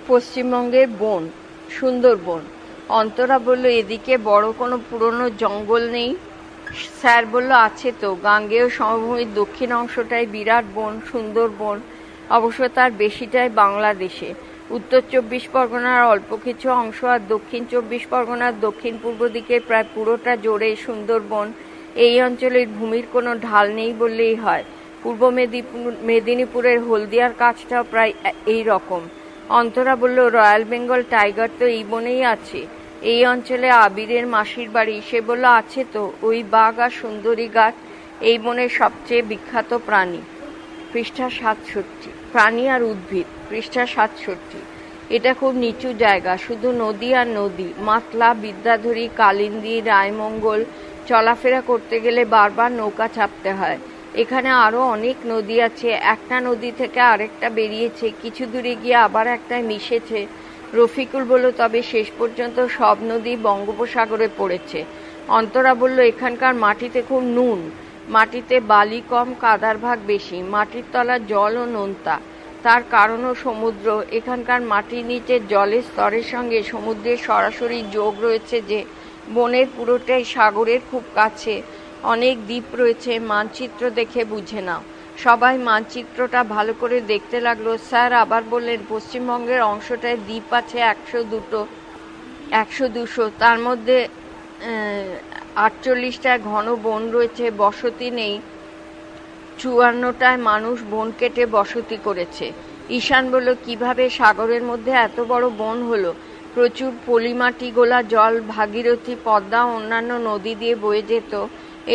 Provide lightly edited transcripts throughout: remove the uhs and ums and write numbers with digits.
পশ্চিমবঙ্গের বন, সুন্দরবন। অন্তরা বলল, এদিকে বড় কোনো পুরনো জঙ্গল নেই? স্যার বলল, আছে তো, গাঙ্গেয় সমভূমির দক্ষিণ অংশটাই বিরাট বন, সুন্দরবন। অবশ্য তার বেশিটাই বাংলাদেশে। উত্তর 24 পরগনার অল্প কিছু অংশ আর দক্ষিণ 24 পরগনার দক্ষিণ পূর্ব দিকের প্রায় পুরোটা জোড়ে সুন্দরবন। এই অঞ্চলের ভূমির কোনো ঢাল নেই বললেই হয়। পূর্ব মেদিনীপুরের হলদিয়ার কাছটাও প্রায় এই রকম। অন্তরা বলল, রয়্যাল বেঙ্গল টাইগার তো এই বনেই আছে। এই অঞ্চলে আবিরের মাসির বাড়ি। সে বলল, আছে তো, ওই বাঘ আর সুন্দরী গাছ এই বনের সবচেয়ে বিখ্যাত প্রাণী। পৃষ্ঠা 67। প্রাণী আর উদ্ভিদ, পৃষ্ঠা 67। এটা খুব নিচু জায়গা, শুধু নদী আর নদী। মাতলা, বিদ্যাধরী, কালিন্দী, রায়মঙ্গল। চলাফেরা করতে গেলে বারবার নৌকা চাপতে হয়। এখানে আরো অনেক নদী আছে। একটা নদী থেকে আরেকটা বেরিয়েছে, কিছু দূরে গিয়ে আবার একটায় মিশেছে। রফিকুল বলল, তবে শেষ পর্যন্ত সব নদী বঙ্গোপসাগরে পড়েছে। অন্তরা বলল, এখানকার মাটিতে খুব নুন। মাটিতে বালি কম, কাদার ভাগ বেশি। মাটির তলা জল ও নোনতা। তার কারণও সমুদ্র। এখানকার মাটির নিচে জলের স্তরের সঙ্গে সমুদ্রের সরাসরি যোগ রয়েছে যে বনের পুরোটাই সাগরের খুব কাছে। অনেক দ্বীপ রয়েছে, মানচিত্র দেখে বুঝে নাও। সবাই মানচিত্রটা ভালো করে দেখতে লাগলো। স্যার আবার বললেন, পশ্চিমবঙ্গের অংশটায় দ্বীপ আছে 100-200। তার মধ্যে 48টায় ঘন বন রয়েছে, বসতি নেই। 54টায় মানুষ বন কেটে বসতি করেছে। ঈশান বলল, কিভাবে সাগরের মধ্যে এত বড় বন হলো? প্রচুর পলিমাটি গোলা জল ভাগীরথী, পদ্মা, অন্যান্য নদী দিয়ে বয়ে যেত।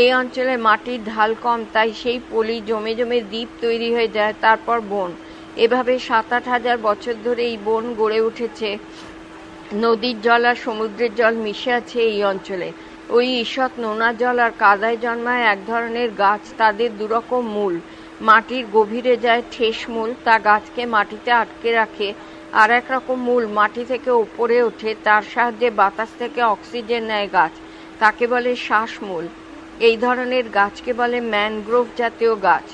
এই অঞ্চলে মাটির ঢাল কম, তাই সেই পলি জমে জমে দ্বীপ তৈরি হয়ে যায়, তারপর বন। এভাবে 7-8 হাজার বছর ধরে এই বন গড়ে উঠেছে। নদীর জল আর সমুদ্রের জল মিশে আছে এই অঞ্চলে। ওই ঈষৎ নোনা জল আর কাদায় জন্মায় এক ধরনের গাছ, তাদের দুরকম মূল। মাটির গভীরে যায় ঠেস মূল, তা গাছকে মাটিতে আটকে রাখে। আর এক রকম মূল মাটি থেকে ওপরে ওঠে, তার সাহায্যে বাতাস থেকে অক্সিজেন নেয় গাছ, তাকে বলে শ্বাসমূল। এই ধরনের গাছকে বলে ম্যানগ্রোভ জাতীয় গাছ।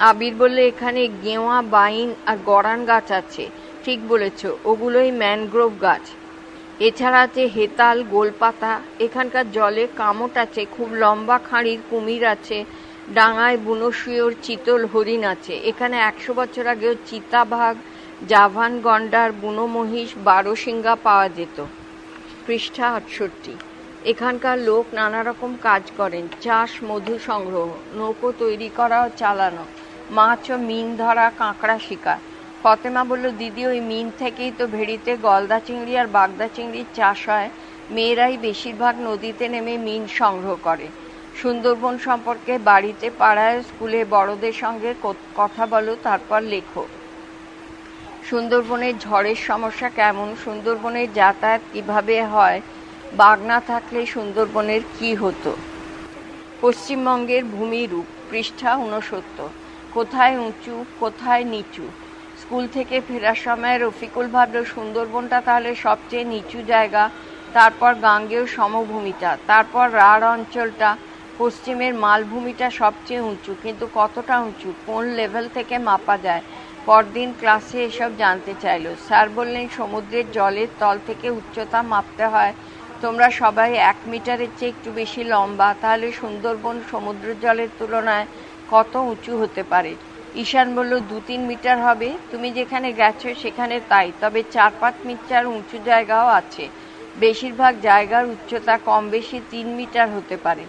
আবির বললে, এখানে গেওয়া, বাইন আর গড়ান গাছ আছে। ঠিক বলেছ, ওগুলোই ম্যানগ্রোভ গাছ। এছাড়া আছে হেতাল, গোলপাতা। এখানকার জলে কামট আছে, খুব লম্বা খাঁড়ির কুমির আছে। ডাঙায় বুনোশুয়োর, চিতল, হরিণ আছে। এখানে 100 বছর আগেও চিতাবাঘ, জাভান গন্ডার, বুনো মহিষ, বারোশিঙ্গা পাওয়া যেত। পৃষ্ঠা 68। এখানকার লোক নানা রকম কাজ করেন, চাষ, মধু সংগ্রহ, নৌকো তৈরি করা ও চালানো, মাছ ও মিন ধরা, কাঁকড়া শিকার। ফতেমা বলল, দিদি, ওই মিন থেকেই তো ভেড়িতে গলদা চিংড়ি আর বাগদা চিংড়ির চাষ হয়। মেয়েরাই বেশিরভাগ নদীতে নেমে মিন সংগ্রহ করে। সুন্দরবন সম্পর্কে বাড়িতে, পাড়ায়, স্কুলে বড়দের সঙ্গে কথা বলো, তারপর লেখো। সুন্দরবনের ঝড়ের সমস্যা কেমন? সুন্দরবনের যাতায়াত কিভাবে হয়? বাঘ না থাকলে সুন্দরবনের কি হতো? পশ্চিমবঙ্গের ভূমিরূপ, পৃষ্ঠা 69। কোথায় উঁচু, কোথায় নিচু? স্কুল থেকে ফেরার সময় রফিকুল ভাবল, সুন্দরবনটা তাহলে সবচেয়ে নিচু জায়গা, তারপর গাঙ্গেয় সমভূমিটা, তারপর রাঢ় অঞ্চলটা। পশ্চিমের মালভূমিটা সবচেয়ে উঁচু, কিন্তু কতটা উঁচু, কোন লেভেল থেকে মাপা যায়? পরদিন ক্লাসে এসব জানতে চাইল। স্যার বললেন, সমুদ্রের জলের তল থেকে উচ্চতা মাপতে হয়। তোমরা সবাই 1 মিটারের চেয়ে একটু বেশি লম্বা, তাহলে সুন্দরবন সমুদ্র জলের তুলনায় কত উঁচু হতে পারে? ঈশান বলল, 2-3 মিটার হবে। তুমি যেখানে গেছো সেখানে তাই, তবে 4-5 মিটার উঁচু জায়গাও আছে। বেশিরভাগ জায়গার উচ্চতা কম বেশি 3 মিটার হতে পারে।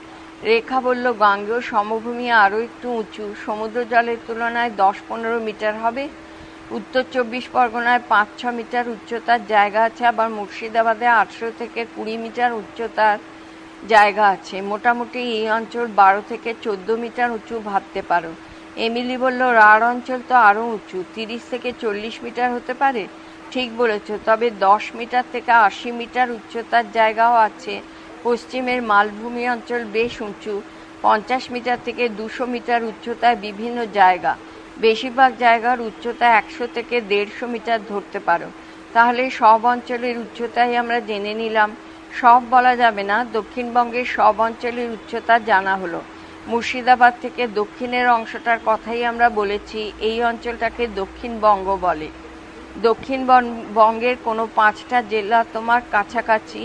রেখা বলল, গাঙ্গেয় সমভূমি আরও একটু উঁচু, সমুদ্র জলের তুলনায় 10-15 মিটার হবে। উত্তর 24 পরগনায় 5-6 মিটার উচ্চতার জায়গা আছে, আবার মুর্শিদাবাদে 18 থেকে 20 মিটার উচ্চতার জায়গা আছে। মোটামুটি এই অঞ্চল 12 থেকে 14 মিটার উঁচু ভাবতে পারো। এমিলি বলল, রাঢ় অঞ্চল তো আরও উঁচু, 30 থেকে 40 মিটার হতে পারে। ঠিক বলেছ, তবে 10 মিটার থেকে 80 মিটার উচ্চতার জায়গাও আছে। পশ্চিমের মালভূমি অঞ্চল বেশ উঁচু, 50 মিটার থেকে 200 মিটার উচ্চতায় বিভিন্ন জায়গা। বেশিরভাগ জায়গার উচ্চতা 100 থেকে 150 মিটার ধরতে পারো। তাহলে সব অঞ্চলের উচ্চতাই আমরা জেনে নিলাম। সব বলা যাবে না, দক্ষিণবঙ্গের সব অঞ্চলের উচ্চতা জানা হলো। মুর্শিদাবাদ থেকে দক্ষিণের অংশটার কথাই আমরা বলেছি। এই অঞ্চলটাকে দক্ষিণবঙ্গ বলে। দক্ষিণবঙ্গের কোনো 5টা জেলা তোমার কাছাকাছি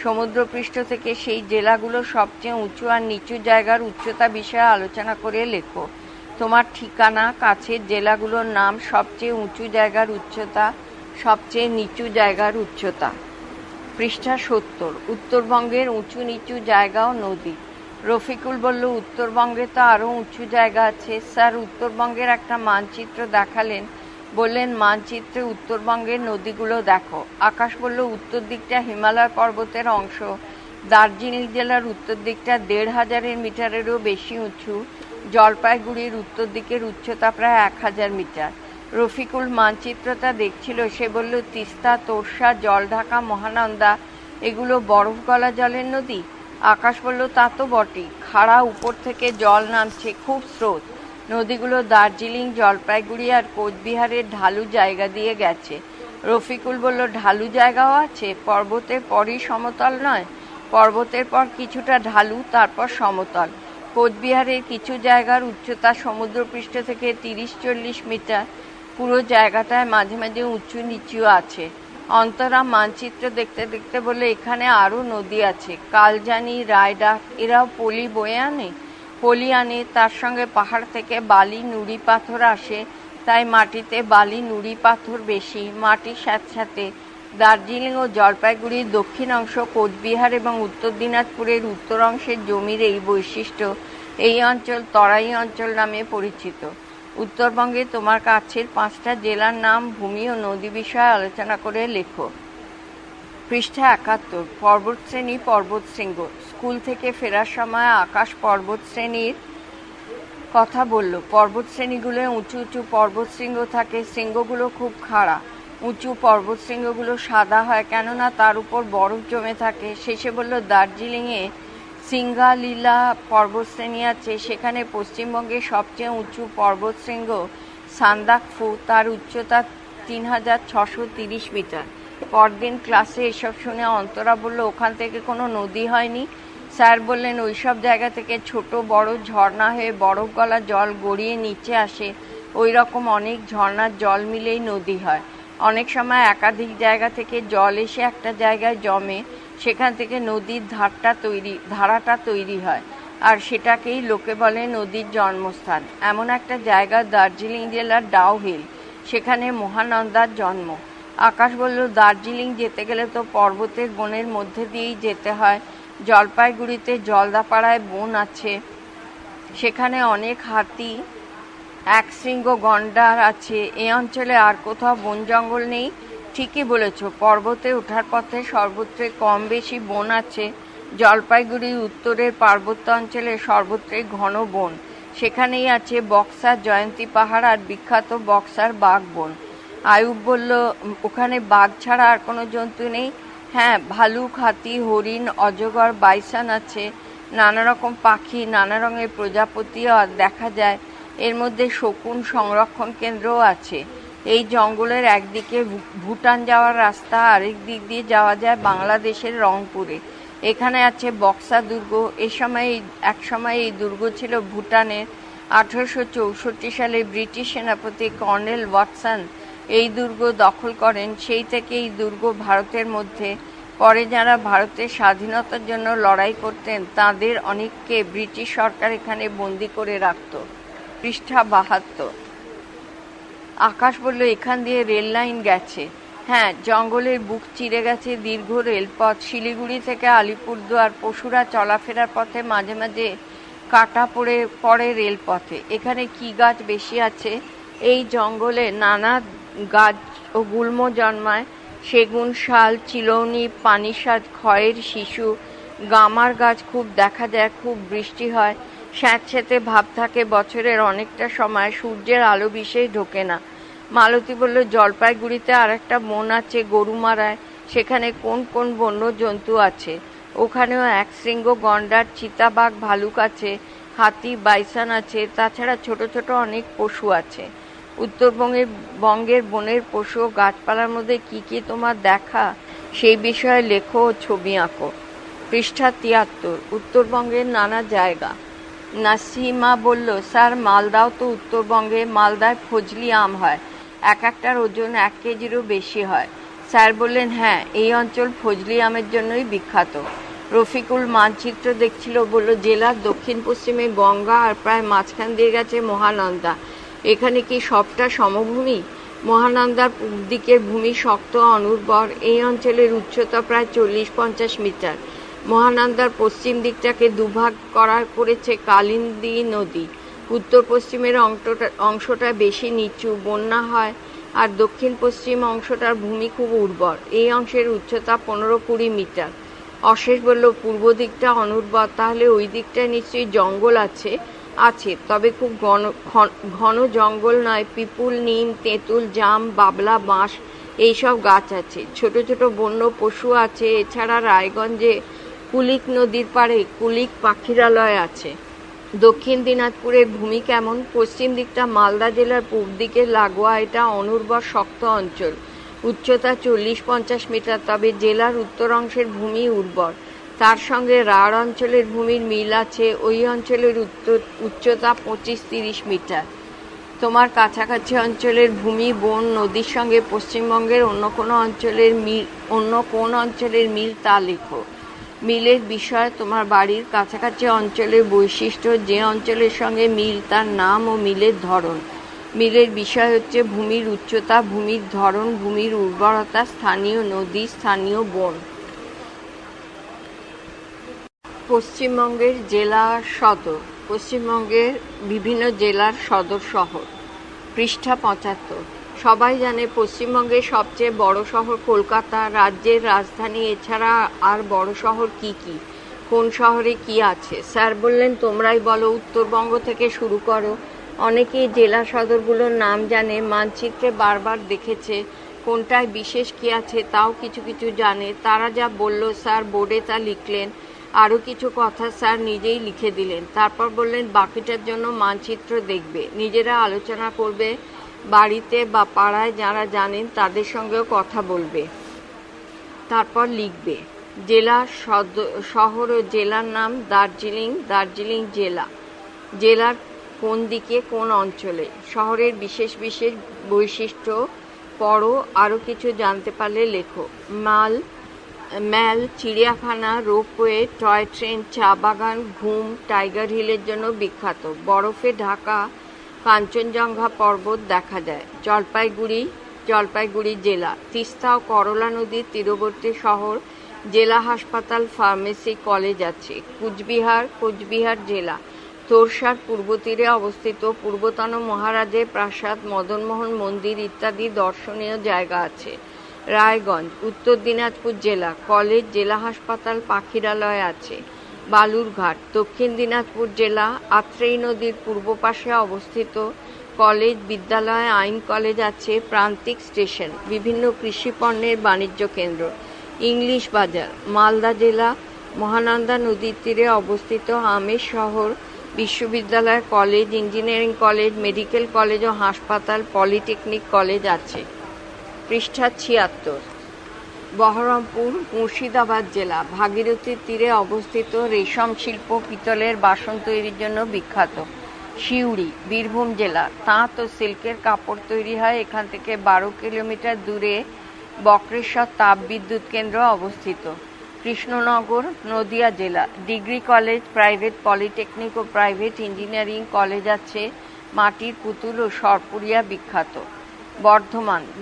সমুদ্রপৃষ্ঠ থেকে সেই জেলাগুলো সবচেয়ে উঁচু আর নিচু জায়গার উচ্চতা বিষয়ে আলোচনা করে লেখো। তোমার ঠিকানা, কাছের জেলাগুলোর নাম, সবচেয়ে উঁচু জায়গার উচ্চতা, সবচেয়ে নিচু জায়গার উচ্চতা। পৃষ্ঠা 70। উত্তরবঙ্গের উঁচু নিচু জায়গা ও নদী। রফিকুল বলল, উত্তরবঙ্গে তো আরও উঁচু জায়গা আছে। স্যার উত্তরবঙ্গের একটা মানচিত্র দেখালেন, বললেন মানচিত্রে উত্তরবঙ্গের নদীগুলো দেখো। আকাশ বলল, উত্তর দিকটা হিমালয় পর্বতের অংশ। দার্জিলিং জেলার উত্তর দিকটা 1500 মিটারেরও বেশি উঁচু। জলপাইগুড়ির উত্তর দিকের উচ্চতা প্রায় 1000 মিটার। রফিকুল মানচিত্রটা দেখছিল। সে বলল, তিস্তা, তোর্ষা, জলঢাকা, মহানন্দা এগুলো বরফ গলা জলের নদী। আকাশ বলল, তা তো বটেই, খাড়া উপর থেকে জল নামছে, খুব স্রোত। নদীগুলো দার্জিলিং, জলপাইগুড়ি আর কোচবিহারের ঢালু জায়গা দিয়ে গেছে। রফিকুল বলল, ঢালু জায়গাও আছে? পর্বতের পরই সমতল নয়? পর্বতের পর কিছুটা ঢালু, তারপর সমতল। কোচবিহারের কিছু জায়গার উচ্চতা সমুদ্রপৃষ্ঠ থেকে 30-40 মিটার। পুরো জায়গাটায় মাঝে মাঝে উঁচু নিচু আছে। অন্তরা মানচিত্র দেখতে দেখতে বলে, এখানে আরও নদী আছে, কালজানি, রায়ডাক, এরাও পলি বয়ে আনে। পলি আনে, তার সঙ্গে পাহাড় থেকে বালি, নুড়ি পাথর আসে, তাই মাটিতে বালি, নুড়ি পাথর বেশি। মাটির স্যাঁতস্যাঁতে। দার্জিলিং ও জলপাইগুড়ির দক্ষিণ অংশ, কোচবিহার এবং উত্তর দিনাজপুরের উত্তর অংশের জমির এই বৈশিষ্ট্য। এই অঞ্চল তরাই অঞ্চল নামে পরিচিত। উত্তরবঙ্গে তোমার কাছের 5টা জেলার নাম, ভূমি ও নদী বিষয়ে আলোচনা করে লেখো। পৃষ্ঠা 71। পর্বতশ্রেণী, পর্বতশৃঙ্গ। স্কুল থেকে ফেরার সময় আকাশ পর্বতশ্রেণীর কথা বলল। পর্বতশ্রেণীগুলো উঁচু উঁচু পর্বতশৃঙ্গ থাকে। শৃঙ্গগুলো খুব খাড়া। উঁচু পর্বতশৃঙ্গগুলো সাদা হয়, কেননা তার উপর বরফ জমে থাকে। শেষে বলল, দার্জিলিংয়ে সিঙ্গালীলা পর্বতশ্রেণী আছে। সেখানে পশ্চিমবঙ্গের সবচেয়ে উঁচু পর্বতশৃঙ্গ সান্দাকফু, তার উচ্চতা 3630 মিটার। পরদিন ক্লাসে এসব শুনে অন্তরা বলল, ওখান থেকে কোনো নদী হয়নি? স্যার বললেন, ওইসব জায়গা থেকে ছোট বড় ঝর্ণা হয়ে বরফ গলা জল গড়িয়ে নিচে আসে। ওই রকম অনেক ঝর্ণার জল মিলেই নদী হয়। অনেক সময় একাধিক জায়গা থেকে জল এসে একটা জায়গায় জমে, সেখান থেকে নদীর ধারাটা তৈরি হয়, আর সেটাকেই লোকে বলে নদীর জন্মস্থান। এমন একটা জায়গা দার্জিলিং জেলার ডাউহিল, সেখানে মহানন্দার জন্ম। আকাশ বলল, দার্জিলিং যেতে গেলে তো পর্বতের বনের মধ্যে দিয়েই যেতে হয়। জলপাইগুড়িতে জলদাপাড়ায় বন আছে, সেখানে অনেক হাতি, একশৃঙ্গ গন্ডার আছে। এ অঞ্চলে আর কোথাও বন জঙ্গল নেই? ঠিকই বলেছ, পর্বতে ওঠার পথে সর্বত্রই কম বেশি বন আছে। জলপাইগুড়ির উত্তরের পার্বত্য অঞ্চলে সর্বত্রই ঘন বন। সেখানেই আছে বক্সার জয়ন্তী পাহাড় আর বিখ্যাত বক্সার বাঘ বন। আয়ুব বলল, ওখানে বাঘ ছাড়া আর কোনো জন্তু নেই? হ্যাঁ, ভালুক, হাতি, হরিণ, অজগর, বাইসন আছে। নানা রকম পাখি, নানা রঙের প্রজাপতিও দেখা যায়। এর মধ্যে শকুন সংরক্ষণ কেন্দ্রও আছে। এই জঙ্গলের একদিকে ভুটান যাওয়ার রাস্তা, আরেক দিক দিয়ে যাওয়া যায় বাংলাদেশের রংপুরে। এখানে আছে বক্সা দুর্গ। এক সময় এই দুর্গ ছিল ভুটানের। 1864 সালে ব্রিটিশ সেনাপতি কর্নেল ওয়াটসন এই দুর্গ দখল করেন। সেই থেকে এই দুর্গ ভারতের মধ্যে। পরে যারা ভারতের স্বাধীনতার জন্য লড়াই করতেন, তাদের অনেককে ব্রিটিশ সরকার এখানে বন্দি করে রাখত। পৃষ্ঠা 72। আকাশ বলল, এখান দিয়ে রেল লাইন গেছে। হ্যাঁ, জঙ্গলের বুক চিরে গেছে দীর্ঘ রেলপথ। শিলিগুড়ি থেকে আলিপুরদুয়ার পশুরা চলাফেরার পথে মাঝে মাঝে কাটা পড়ে রেলপথে। এখানে কি গাছ বেশি আছে? এই জঙ্গলে নানা গাছ ও গুল্ম জন্মায়। সেগুন, শাল, চিলৌনি, পানিসাজ, খয়ের শিশু, গামার গাছ খুব দেখা যায়। খুব বৃষ্টি হয়, স্যাঁতস্যাঁতে ভাব থাকে বছরের অনেকটা সময়, সূর্যের আলো বিশেষ ঢোকে না। মালতী বলল, জলপাইগুড়িতে আর একটা বন আছে গরুমারায়। সেখানে কোন কোন বন্য জন্তু আছে? ওখানেও একশৃঙ্গ গন্ডার, চিতাবাঘ, ভালুক আছে, হাতি, বাইসন আছে। তাছাড়া ছোট ছোট অনেক পশু আছে। উত্তরবঙ্গের বনের পশু ও গাছপালার মধ্যে কি কি তোমার দেখা, সেই বিষয়ে লেখো ও ছবি আঁকো। পৃষ্ঠা 73। উত্তরবঙ্গের নানা জায়গা। নাসিমা বলল, স্যার মালদাও তো উত্তরবঙ্গে। মালদায় ফজলি আম হয়। এক একটার ওজন 1 কেজিরও বেশি হয়। স্যার বললেন, হ্যাঁ, এই অঞ্চল ফজলি আমের জন্যই বিখ্যাত। রফিকুল মানচিত্র দেখছিল, বলল, জেলার দক্ষিণ পশ্চিমে গঙ্গা আর প্রায় মাঝখান দিয়ে গেছে মহানন্দা। এখানে কি সবটা সমভূমি? মহানন্দার পূর্ব দিকের ভূমি শক্ত অনুর্বর। এই অঞ্চলের উচ্চতা প্রায় 40-50 মিটার। মহানন্দার পশ্চিম দিকটাকে দুভাগ করেছে কালিন্দী নদী। উত্তর পশ্চিমের অংশটা বেশি নিচু, বন্যা হয়, আর দক্ষিণ পশ্চিম অংশটার ভূমি খুব উর্বর। এই অংশের উচ্চতা 15-20 মিটার। অশেষ বলল, পূর্ব দিকটা অনুর্বর, তাহলে ওই দিকটায় নিশ্চয়ই জঙ্গল আছে। আছে, তবে খুব ঘন জঙ্গল নয়। পিপুল, নিম, তেঁতুল, জাম, বাবলা, বাঁশ এইসব গাছ আছে। ছোট ছোট বন্য পশু আছে। এছাড়া রায়গঞ্জে কুলিক নদীর পাড়ে কুলিক পাখিরালয় আছে। দক্ষিণ দিনাজপুরের ভূমি কেমন? পশ্চিম দিকটা মালদা জেলার পূর্ব দিকের লাগোয়া। এটা অনুর্বর শক্ত অঞ্চল। উচ্চতা 40-50 মিটার, তবে জেলার উত্তর অংশের ভূমি উর্বর। তার সঙ্গে রাঢ় অঞ্চলের ভূমির মিল আছে। ওই অঞ্চলের উচ্চতা 25-30 মিটার। তোমার কাছাকাছি অঞ্চলের ভূমি, বন, নদীর সঙ্গে পশ্চিমবঙ্গের অন্য কোন অঞ্চলের মিল তা লেখো। মিলের বিষয় তোমার বাড়ির কাছাকাছি অঞ্চলের বৈশিষ্ট্য, যে অঞ্চলের সঙ্গে মিল তার নাম ও মিলের ধরন। মিলের বিষয় হচ্ছে ভূমির উচ্চতা, ভূমির ধরন, ভূমির উর্বরতা, স্থানীয় নদী, স্থানীয় বন। পশ্চিমবঙ্গের জেলা সদর। পশ্চিমবঙ্গের বিভিন্ন জেলার সদর শহর। পৃষ্ঠা 75। সবাই জানে পশ্চিমবঙ্গের সবচেয়ে বড় শহর কলকাতা, রাজ্যের রাজধানী। এছাড়া আর বড় শহর কি কি? কোন শহরে কি আছে? স্যার বললেন, তোমরাই বলো, উত্তরবঙ্গ থেকে শুরু করো। অনেকেই জেলা সদরগুলোর নাম জানে, মানচিত্রে বারবার দেখেছে। কোনটায় বিশেষ কি আছে তাও কিছু কিছু জানে। তারা যা বলল স্যার বোর্ডে তা লিখলেন। আরও কিছু কথা স্যার নিজেই লিখে দিলেন। তারপর বললেন, বাকিটার জন্য মানচিত্র দেখবে, নিজেরা আলোচনা করবে, বাড়িতে বা পাড়ায় যারা জানেন তাদের সঙ্গেও কথা বলবে, তারপর লিখবে। জেলা শহর ও জেলার নাম। দার্জিলিং জেলা। জেলার কোন দিকে, কোন অঞ্চলে। শহরের বিশেষ বিশেষ বৈশিষ্ট্য পড়ো। আরও কিছু জানতে পারলে লেখো। ম্যাল, চিড়িয়াখানা, রোপওয়ে, টয় ট্রেন, চা বাগান, ঘুম, টাইগার হিলের জন্য বিখ্যাত। বরফে ঢাকা কাঞ্চনজঙ্ঘা পর্বত দেখা যায়। জলপাইগুড়ি জেলা। তিস্তা ও করলা নদীর তীরবর্তী শহর। জেলা হাসপাতাল, ফার্মেসি, কলেজ আছে। কোচবিহার জেলা। তোরসার পূর্ব তীরে অবস্থিত। পূর্বতন মহারাজের প্রাসাদ, মদনমোহন মন্দির ইত্যাদি দর্শনীয় জায়গা আছে। রায়গঞ্জ উত্তর দিনাজপুর জেলা। কলেজ, জেলা হাসপাতাল, পাখিরালয় আছে। বালুরঘাট দক্ষিণ দিনাজপুর জেলা। আত্রেই নদীর পূর্ব পাশে অবস্থিত। কলেজ, বিদ্যালয়, আইন কলেজ আছে। প্রান্তিক স্টেশন, বিভিন্ন কৃষি পণ্যের বাণিজ্য কেন্দ্র। ইংলিশ বাজার মালদা জেলা। মহানন্দা নদীর তীরে অবস্থিত। আমের শহর। বিশ্ববিদ্যালয়, college, engineering college, medical college ও হাসপাতাল, পলিটেকনিক কলেজ আছে। পৃষ্ঠা 76। বহরমপুর মুর্শিদাবাদ জেলা। ভাগীরথীর তীরে অবস্থিত। রেশম শিল্প, পিতলের বাসন তৈরির জন্য বিখ্যাত। সিউড়ি বীরভূম জেলা। তাঁত ও সিল্কের কাপড় তৈরি হয়। এখান থেকে 12 কিলোমিটার দূরে বক্রেশ্বর তাপ বিদ্যুৎ কেন্দ্র অবস্থিত। কৃষ্ণনগর নদিয়া জেলা। ডিগ্রি কলেজ, প্রাইভেট পলিটেকনিক ও প্রাইভেট ইঞ্জিনিয়ারিং কলেজ আছে। মাটির পুতুল ও সরপুরিয়া বিখ্যাত।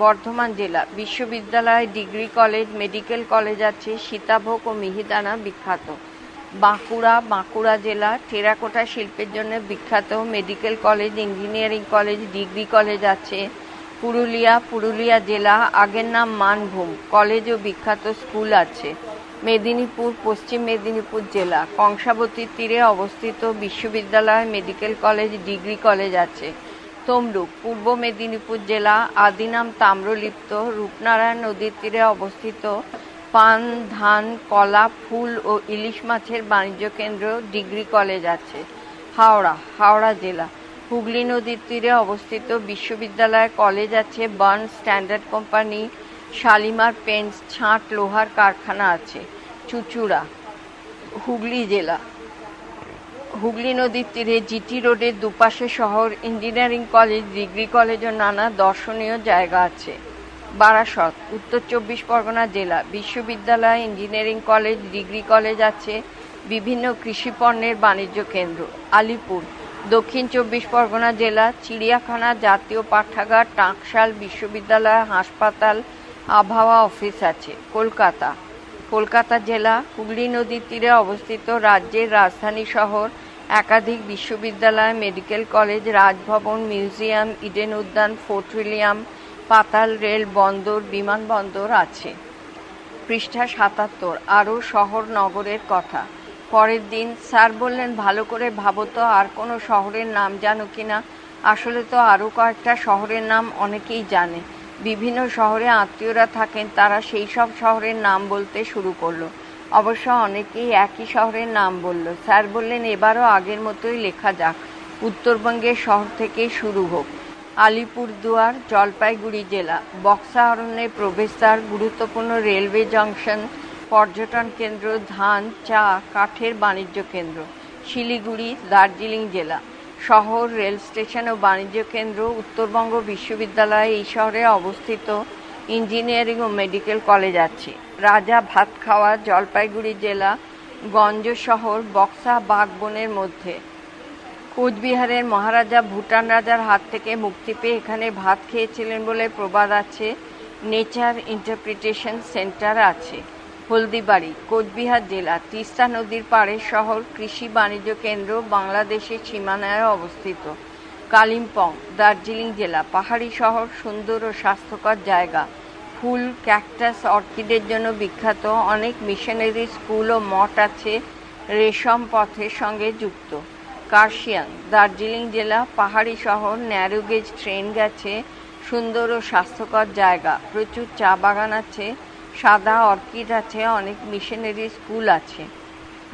বর্ধমান জেলা। বিশ্ববিদ্যালয়, ডিগ্রি কলেজ, মেডিকেল কলেজ আছে। সীতাভোগ ও মিহিদানা বিখ্যাত। বাঁকুড়া জেলা। টেরাকোটা শিল্পের জন্য বিখ্যাত। Medical college, engineering college, degree college আছে। পুরুলিয়া জেলা। আগের নাম মানভূম। কলেজ ও বিখ্যাত স্কুল আছে। মেদিনীপুর পশ্চিম মেদিনীপুর জেলা। কংসাবতীর তীরে অবস্থিত। বিশ্ববিদ্যালয়, মেডিকেল কলেজ, ডিগ্রি কলেজ আছে। তমলুক পূর্ব মেদিনীপুর জেলা। আদি নাম তাম্রলিপ্ত। রূপনারায়ণ নদীর তীরে অবস্থিত। পান, ধান, কলা, ফুল ও ইলিশ মাছের বাণিজ্য কেন্দ্র। ডিগ্রি কলেজ আছে। হাওড়া জেলা। হুগলি নদীর তীরে অবস্থিত। বিশ্ববিদ্যালয়, কলেজ আছে। Burn Standard company, Shalimar paints, ছাঁট লোহার কারখানা আছে। চুঁচুড়া হুগলি জেলা। হুগলি নদীর তীরে জিটি রোডের দুপাশে শহর, ইঞ্জিনিয়ারিং কলেজ, ডিগ্রি কলেজ ও নানা দর্শনীয় জায়গা আছে। বারাসত উত্তর 24 পরগনা জেলা, বিশ্ববিদ্যালয়, ইঞ্জিনিয়ারিং কলেজ, ডিগ্রি কলেজ আছে, বিভিন্ন কৃষি পণ্যের বাণিজ্য কেন্দ্র। আলিপুর দক্ষিণ 24 পরগনা জেলা, চিড়িয়াখানা, জাতীয় পাঠাগার, টাঁকশাল, বিশ্ববিদ্যালয়, হাসপাতাল, আবহাওয়া অফিস আছে। কলকাতা জেলা, হুগলি নদীর তীরে অবস্থিত, রাজ্যের রাজধানী শহর, একাধিক বিশ্ববিদ্যালয়, medical college, Raj Bhavan, museum, Eden উদ্যান, ফোর্ট উইলিয়াম, পাতাল রেল, বন্দর, বিমানবন্দর আছে। পৃষ্ঠা 77। আরও শহর নগরের কথা। পরের দিন স্যার বললেন, ভালো করে ভাবো তো আর কোনো শহরের নাম জানো কিনা। আসলে তো আরও কয়েকটা শহরের নাম অনেকেই জানে। বিভিন্ন শহরে আত্মীয়রা থাকেন, তারা সেই সব শহরের নাম বলতে শুরু করলো। অবশ্য অনেকেই একই শহরের নাম বলল। স্যার বললেন, এবারও আগের মতোই লেখা যাক, উত্তরবঙ্গের শহর থেকেই শুরু হোক। আলিপুরদুয়ার জলপাইগুড়ি জেলা, বক্সা অরণ্যের প্রবেশদ্বার, গুরুত্বপূর্ণ রেলওয়ে জংশন, পর্যটন কেন্দ্র, ধান, চা, কাঠের বাণিজ্য কেন্দ্র। শিলিগুড়ি দার্জিলিং জেলা, শহর, রেল স্টেশন ও বাণিজ্য কেন্দ্র, উত্তরবঙ্গ বিশ্ববিদ্যালয় এই শহরে অবস্থিত, ইঞ্জিনিয়ারিং ও মেডিকেল কলেজ আছে। রাজা ভাতখাওয়া জলপাইগুড়ি জেলা, গঞ্জ শহর, বক্সা বাঘবনের মধ্যে। কোচবিহারের মহারাজা ভুটান রাজার হাত থেকে মুক্তি পেয়ে এখানে ভাত খেয়েছিলেন বলে প্রবাদ আছে। নেচার ইন্টারপ্রিটেশন সেন্টার আছে। হলদিবাড়ি কোচবিহার জেলা, তিস্তা নদীর পাড়ের শহর, কৃষি বাণিজ্য কেন্দ্র, বাংলাদেশের সীমানায় অবস্থিত। কালিম্পং দার্জিলিং জেলা, পাহাড়ি শহর, সুন্দর ও স্বাস্থ্যকর জায়গা, ফুল, ক্যাকটাস, অর্কিডের জন্য বিখ্যাত, অনেক মিশনারি স্কুল ও মঠ আছে, রেশম পথের সঙ্গে যুক্ত। কার্শিয়াং দার্জিলিং জেলা, পাহাড়ি শহর, ন্যারো গেজ ট্রেন গেছে, সুন্দর ও স্বাস্থ্যকর জায়গা, প্রচুর চা বাগান আছে, সাদা অর্কিড আছে, অনেক মিশনারি স্কুল আছে।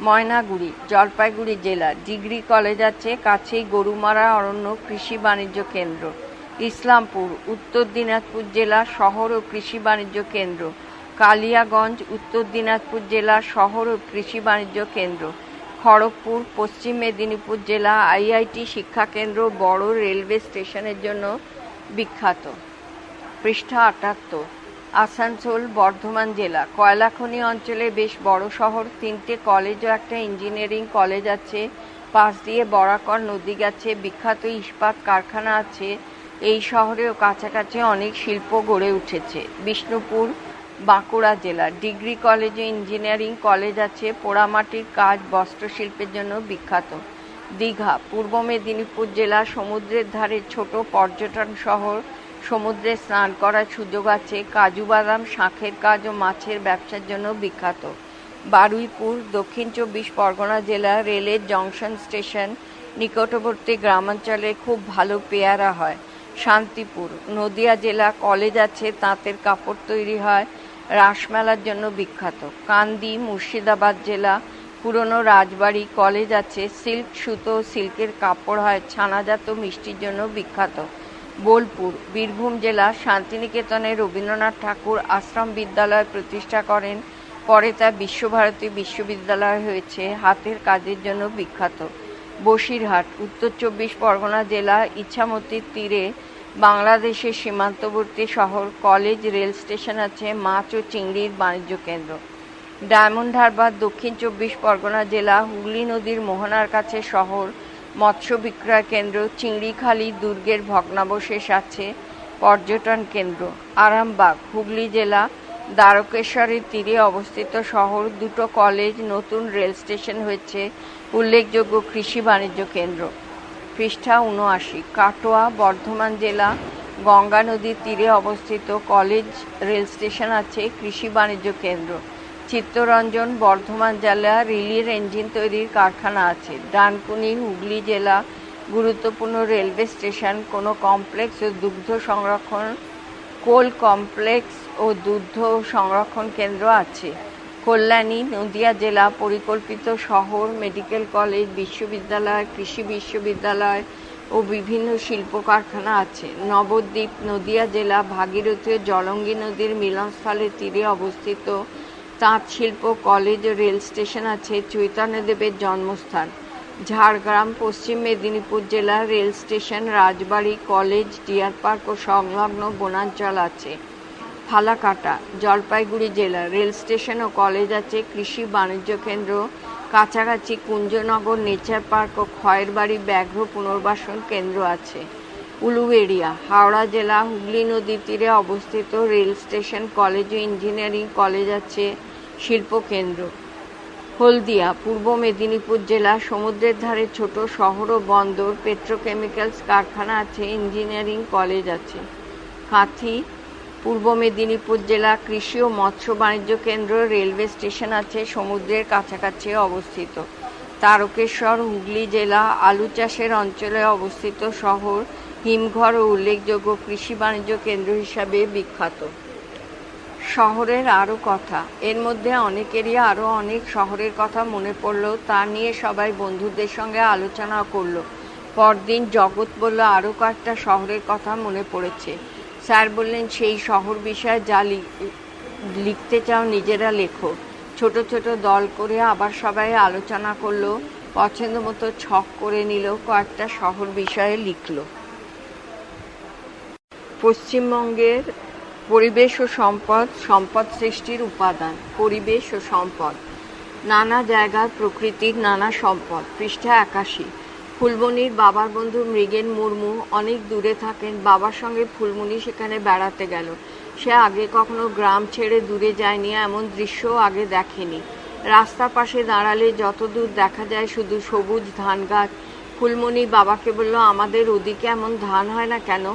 ময়নাগুড়ি জলপাইগুড়ি জেলা, ডিগ্রি কলেজ আছে, কাছেই গরুমারা অরণ্য, কৃষি বাণিজ্য কেন্দ্র। ইসলামপুর উত্তর দিনাজপুর জেলা, শহর ও কৃষি বাণিজ্য কেন্দ্র। কালিয়াগঞ্জ উত্তর দিনাজপুর জেলা, শহর ও কৃষি বাণিজ্য কেন্দ্র। খড়গপুর পশ্চিম মেদিনীপুর জেলা, আইআইটি শিক্ষাকেন্দ্র, বড় রেলওয়ে স্টেশনের জন্য বিখ্যাত। পৃষ্ঠা 78। আসানসোল বর্ধমান জেলা, কয়লাখনি অঞ্চলে বেশ বড় শহর, 3টে কলেজ ও একটা ইঞ্জিনিয়ারিং কলেজ আছে, পাশ দিয়ে বরাকর নদী গেছে, বিখ্যাত ইস্পাত কারখানা আছে। এই শহরেও কাছাকাছি অনেক শিল্প গড়ে উঠেছে। বিষ্ণুপুর বাঁকুড়া জেলা, ডিগ্রি কলেজ ও ইঞ্জিনিয়ারিং কলেজ আছে, পোড়ামাটির কাজ, বস্ত্রশিল্পের জন্য বিখ্যাত। দীঘা পূর্ব মেদিনীপুর জেলা, সমুদ্রের ধারে ছোট পর্যটন শহর, সমুদ্রে স্নান করার সুযোগ আছে, কাজু বাদাম, শাঁখের কাজ ও মাছের ব্যবসার জন্য বিখ্যাত। বারুইপুর দক্ষিণ 24 পরগনা জেলা, রেলের জংশন স্টেশন, নিকটবর্তী গ্রামাঞ্চলে খুব ভালো পেয়ারা হয়। শান্তিপুর নদিয়া জেলা, কলেজ আছে, তাঁতের কাপড় তৈরি হয়, রাসমেলার জন্য বিখ্যাত। কান্দি মুর্শিদাবাদ জেলা, পুরনো রাজবাড়ি, কলেজ আছে, সিল্ক, সুতো, সিল্কের কাপড় হয়, ছানাজাত মিষ্টির জন্য বিখ্যাত। বোলপুর বীরভূম জেলা, শান্তিনিকেতনে রবীন্দ্রনাথ ঠাকুর আশ্রম বিদ্যালয় প্রতিষ্ঠা করেন, পরে তা বিশ্বভারতী বিশ্ববিদ্যালয় হয়েছে, হাতের কাজের জন্য বিখ্যাত। বসিরহাট উত্তর 24 পরগনা জেলা, ইছামতির তীরে, বাংলাদেশের সীমান্তবর্তী শহর, কলেজ, রেল স্টেশন আছে, মাছ ও চিংড়ির বাণিজ্য কেন্দ্র। ডায়মন্ড হারবার দক্ষিণ 24 পরগনা জেলা, হুগলি নদীর মোহনার কাছে শহর, মৎস্য বিক্রয় কেন্দ্র, চিংড়িখালি দুর্গের ভগ্নাবশেষ আছে, পর্যটন কেন্দ্র। আরামবাগ হুগলি জেলা, দ্বারকেশ্বরের তীরে অবস্থিত শহর, 2টো কলেজ, নতুন রেল স্টেশন হয়েছে, উল্লেখযোগ্য কৃষি বাণিজ্য কেন্দ্র। পৃষ্ঠা 79। কাটোয়া বর্ধমান জেলা, গঙ্গা নদীর তীরে অবস্থিত, কলেজ, রেল স্টেশন আছে, কৃষি বাণিজ্য কেন্দ্র। চিত্তরঞ্জন বর্ধমান জেলা, রেলের ইঞ্জিন তৈরির কারখানা আছে। ডানকুনি হুগলি জেলা, গুরুত্বপূর্ণ রেলওয়ে স্টেশন, কোনো কমপ্লেক্স ও দুগ্ধ সংরক্ষণ, কোল কমপ্লেক্স ও দুগ্ধ সংরক্ষণ কেন্দ্র আছে। কল্যাণী নদিয়া জেলা, পরিকল্পিত শহর, মেডিকেল কলেজ, বিশ্ববিদ্যালয়, কৃষি বিশ্ববিদ্যালয় ও বিভিন্ন শিল্প কারখানা আছে। নবদ্বীপ নদিয়া জেলা, ভাগীরথী ও জলঙ্গি নদীর মিলনস্থলের তীরে অবস্থিত, তাঁত শিল্প, কলেজ ও রেল স্টেশন আছে, চৈতন্যদেবের জন্মস্থান। ঝাড়গ্রাম পশ্চিম মেদিনীপুর জেলার রেল স্টেশন, রাজবাড়ি, কলেজ, ডিয়ার পার্ক ও সংলগ্ন বনাঞ্চল আছে। ফালাকাটা জলপাইগুড়ি জেলার রেল স্টেশন ও কলেজ আছে। কৃষি বাণিজ্য কেন্দ্র, কাছাকাছি কুঞ্জনগর নেচার পার্ক ও খয়েরবাড়ি ব্যাঘ্র পুনর্বাসন কেন্দ্র আছে। উলুবেড়িয়া হাওড়া জেলা, হুগলি নদীর তীরে অবস্থিত। রেল স্টেশন, কলেজ ও ইঞ্জিনিয়ারিং কলেজ আছে। শিল্প কেন্দ্র। হলদিয়া পূর্ব মেদিনীপুর জেলা, সমুদ্রের ধারে ছোট শহর ও বন্দর, পেট্রোকেমিক্যালস কারখানা আছে, ইঞ্জিনিয়ারিং কলেজ আছে। কাঁথি পূর্ব মেদিনীপুর জেলা, কৃষি ও মৎস্য বাণিজ্য কেন্দ্র, রেলওয়ে স্টেশন আছে, সমুদ্রের কাছাকাছি অবস্থিত। তারকেশ্বর হুগলি জেলা, আলু চাষের অঞ্চলে অবস্থিত শহর, হিমঘর ও উল্লেখযোগ্য কৃষি বাণিজ্য কেন্দ্র হিসাবে বিখ্যাত। শহরের আরও কথা, এর মধ্যে অনেকেরই আরও অনেক শহরের কথা মনে পড়লো, তা নিয়ে সবাই বন্ধুদের সঙ্গে আলোচনা করলো। পরদিন জগৎ বলল আরও কয়েকটা শহরের কথা মনে পড়েছে। স্যার বললেন, সেই শহর বিষয়ে যা লিখতে চাও নিজেরা লেখো। ছোট ছোট দল করে আবার সবাই আলোচনা করলো, পছন্দ মতো ছক করে নিল, কয়েকটা শহর বিষয়ে লিখলো। পশ্চিমবঙ্গের পরিবেশ ও সম্পদ, সম্পদ সৃষ্টির উপাদান। পরিবেশ ও সম্পদ, নানা জায়গার প্রকৃতির নানা সম্পদ। পৃষ্ঠা 81। ফুলমণির বাবার বন্ধু মৃগেন মুর্মু অনেক দূরে থাকেন। বাবার সঙ্গে ফুলমণি সেখানে বেড়াতে গেল। সে আগে কখনো গ্রাম ছেড়ে দূরে যায়নি, এমন দৃশ্যও আগে দেখেনি। রাস্তার পাশে দাঁড়ালে যত দূর দেখা যায় শুধু সবুজ ধান গাছ। ফুলমণি বাবাকে বলল, আমাদের ওদিকে এমন ধান হয় না কেন?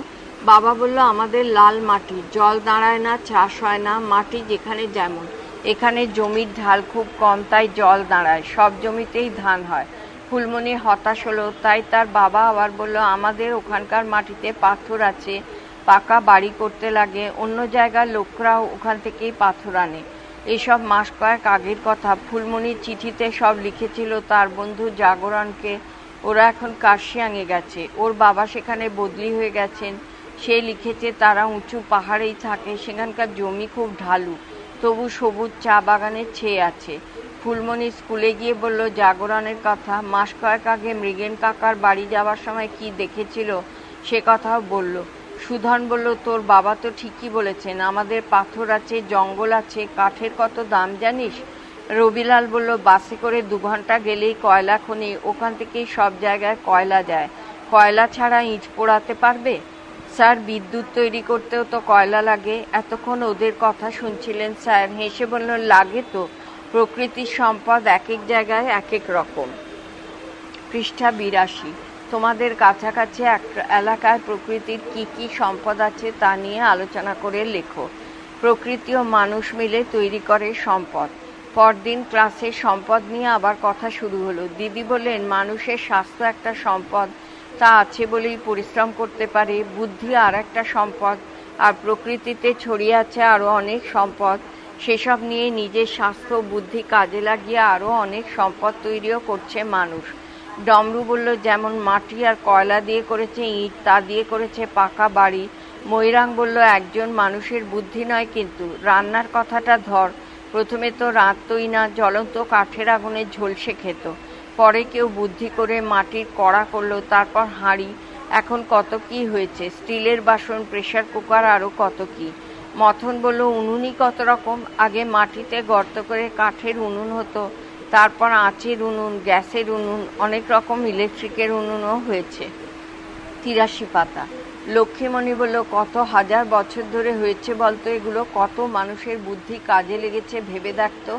বাবা বলল, আমাদের লাল মাটি, জল দাঁড়ায় না, চাষ হয় না, মাটি যেখানে যেমন। এখানে জমির ঢাল খুব কম, তাই জল দাঁড়ায়, সব জমিতেই ধান হয়। ফুলমণি হতাশ হলো, তাই তার বাবা আবার বলল, আমাদের ওখানকার মাটিতে পাথর আছে, পাকা বাড়ি করতে লাগে, অন্য জায়গার লোকরাও ওখান থেকেই পাথর আনে। এইসব মাস কয়েক আগের কথা। ফুলমণির চিঠিতে সব লিখেছিল তার বন্ধু জাগরণকে। ওরা এখন কার্শিয়াংয়ে গেছে, ওর বাবা সেখানে বদলি হয়ে গেছেন। সে লিখেছে তারা উঁচু পাহাড়েই থাকে, সেখানকার জমি খুব ঢালু, তবু সবুজ চা বাগানের ছেয়ে আছে। ফুলমণি স্কুলে গিয়ে বলল জাগরণের কথা। মাস কয়েক আগে মৃগেন কাকার বাড়ি যাওয়ার সময় কি দেখেছিল সে কথাও বলল। সুধন বলল, তোর বাবা তো ঠিকই বলেছেন, আমাদের পাথর আছে, জঙ্গল আছে, কাঠের কত দাম জানিস? রবিলাল বলল, বাসে করে 2 ঘন্টা গেলেই কয়লা খনি, ওখান থেকেই সব জায়গায় কয়লা যায়। কয়লা ছাড়া ইট পোড়াতে পারবে? স্যার, বিদ্যুৎ তৈরি করতেও তো কয়লা লাগে। এতক্ষণ ওদের কথা শুনছিলেন স্যার, হেসে বলল, লাগে তো, প্রকৃতির সম্পদ এক এক জায়গায় এক এক রকম। পৃষ্ঠা 82। তোমাদের কাছাকাছি এলাকায় প্রকৃতির কি কি সম্পদ আছে তা নিয়ে আলোচনা করে লেখো। প্রকৃতি ও মানুষ মিলে তৈরি করে সম্পদ। পরদিন ক্লাসে সম্পদ নিয়ে আবার কথা শুরু হলো। দিদি বললেন, মানুষের স্বাস্থ্য একটা সম্পদ, তা আছে বলেই পরিশ্রম করতে পারে। বুদ্ধি আর একটা সম্পদ, আর প্রকৃতিতে ছড়িয়ে আছে আরও অনেক সম্পদ। সেসব নিয়ে নিজের স্বাস্থ্য বুদ্ধি কাজে লাগিয়ে আরও অনেক সম্পদ তৈরিও করছে মানুষ। ডমরু বলল, যেমন মাটি আর কয়লা দিয়ে করেছে ইট, তা দিয়ে করেছে পাকা বাড়ি। ময়ূরাং বলল, একজন মানুষের বুদ্ধি নয় কিন্তু। রান্নার কথাটা ধর, প্রথমে তো রাঁধতই না, জ্বলন্ত কাঠের আগুনে ঝলসে খেত। পরে কেউ বুদ্ধি করে মাটির কড়া করলো, তারপর হাঁড়ি, এখন কত কি হয়েছে, স্টিলের বাসন, প্রেসার কুকার, আরও কত কি। মথন বলল, উনুনই কত রকম। আগে মাটিতে গর্ত করে কাঠের উনুন হতো, তারপর আঁচের উনুন, গ্যাসের উনুন, অনেক রকম ইলেকট্রিকের উনুনও হয়েছে। 83 পাতা। লক্ষ্মীমণি বলল, কত হাজার বছর ধরে হয়েছে বলতো এগুলো? কত মানুষের বুদ্ধি কাজে লেগেছে ভেবে দেখতো।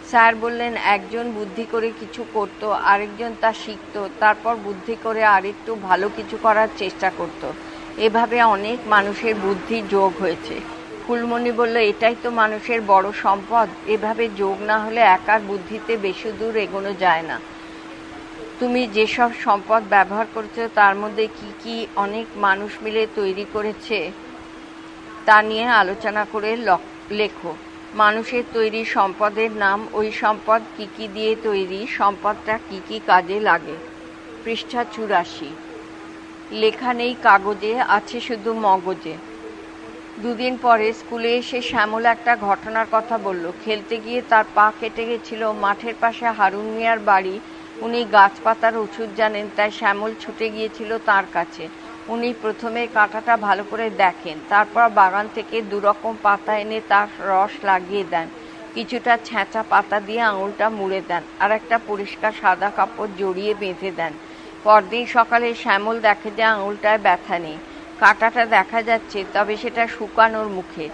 স্যার বললেন, একজন বুদ্ধি করে কিছু করত, আরেকজন তা শিখত, তারপর বুদ্ধি করে আরেকটু ভালো কিছু করার চেষ্টা করত। এভাবে অনেক মানুষের বুদ্ধি যোগ হয়েছে। ফুলমণি বলল, এটাই তো মানুষের বড় সম্পদ। এভাবে যোগ না হলে একার বুদ্ধিতে বেশি দূর এগোনো যায় না। তুমি যেসব সম্পদ ব্যবহার করছো তার মধ্যে কি কি অনেক মানুষ মিলে তৈরি করেছে তা নিয়ে আলোচনা করে লেখো। মানুষের তৈরি সম্পদের নাম, ওই সম্পদ কি কি দিয়ে তৈরি, সম্পদটা কি কি কাজে লাগে। পৃষ্ঠা 84। লেখা নেই কাগজে, আছে শুধু মগজে। 2 দিন পরে স্কুলে এসে শ্যামল একটা ঘটনার কথা বলল। খেলতে গিয়ে তার পা কেটে গেছিল। মাঠের পাশে হারুন মিয়ার বাড়ি, উনি গাছপাতার ওষুধ জানেন, তাই শ্যামল ছুটে গিয়েছিল তার কাছে। উনি প্রথমে কাঁটাটা ভালো করে দেখেন, তারপর বাগান থেকে দুরকম পাতা এনে তার রস লাগিয়ে দেন। কিছুটা ছেঁচা পাতা দিয়ে আঙুলটা মুড়ে দেন, আর একটা পরিষ্কার সাদা কাপড় জড়িয়ে বেঁধে দেন। পরদিন সকালে শ্যামল দেখে যে আঙুলটায় ব্যথা নেই, কাঁটাটা দেখা যাচ্ছে, তবে সেটা শুকানোর মুখে।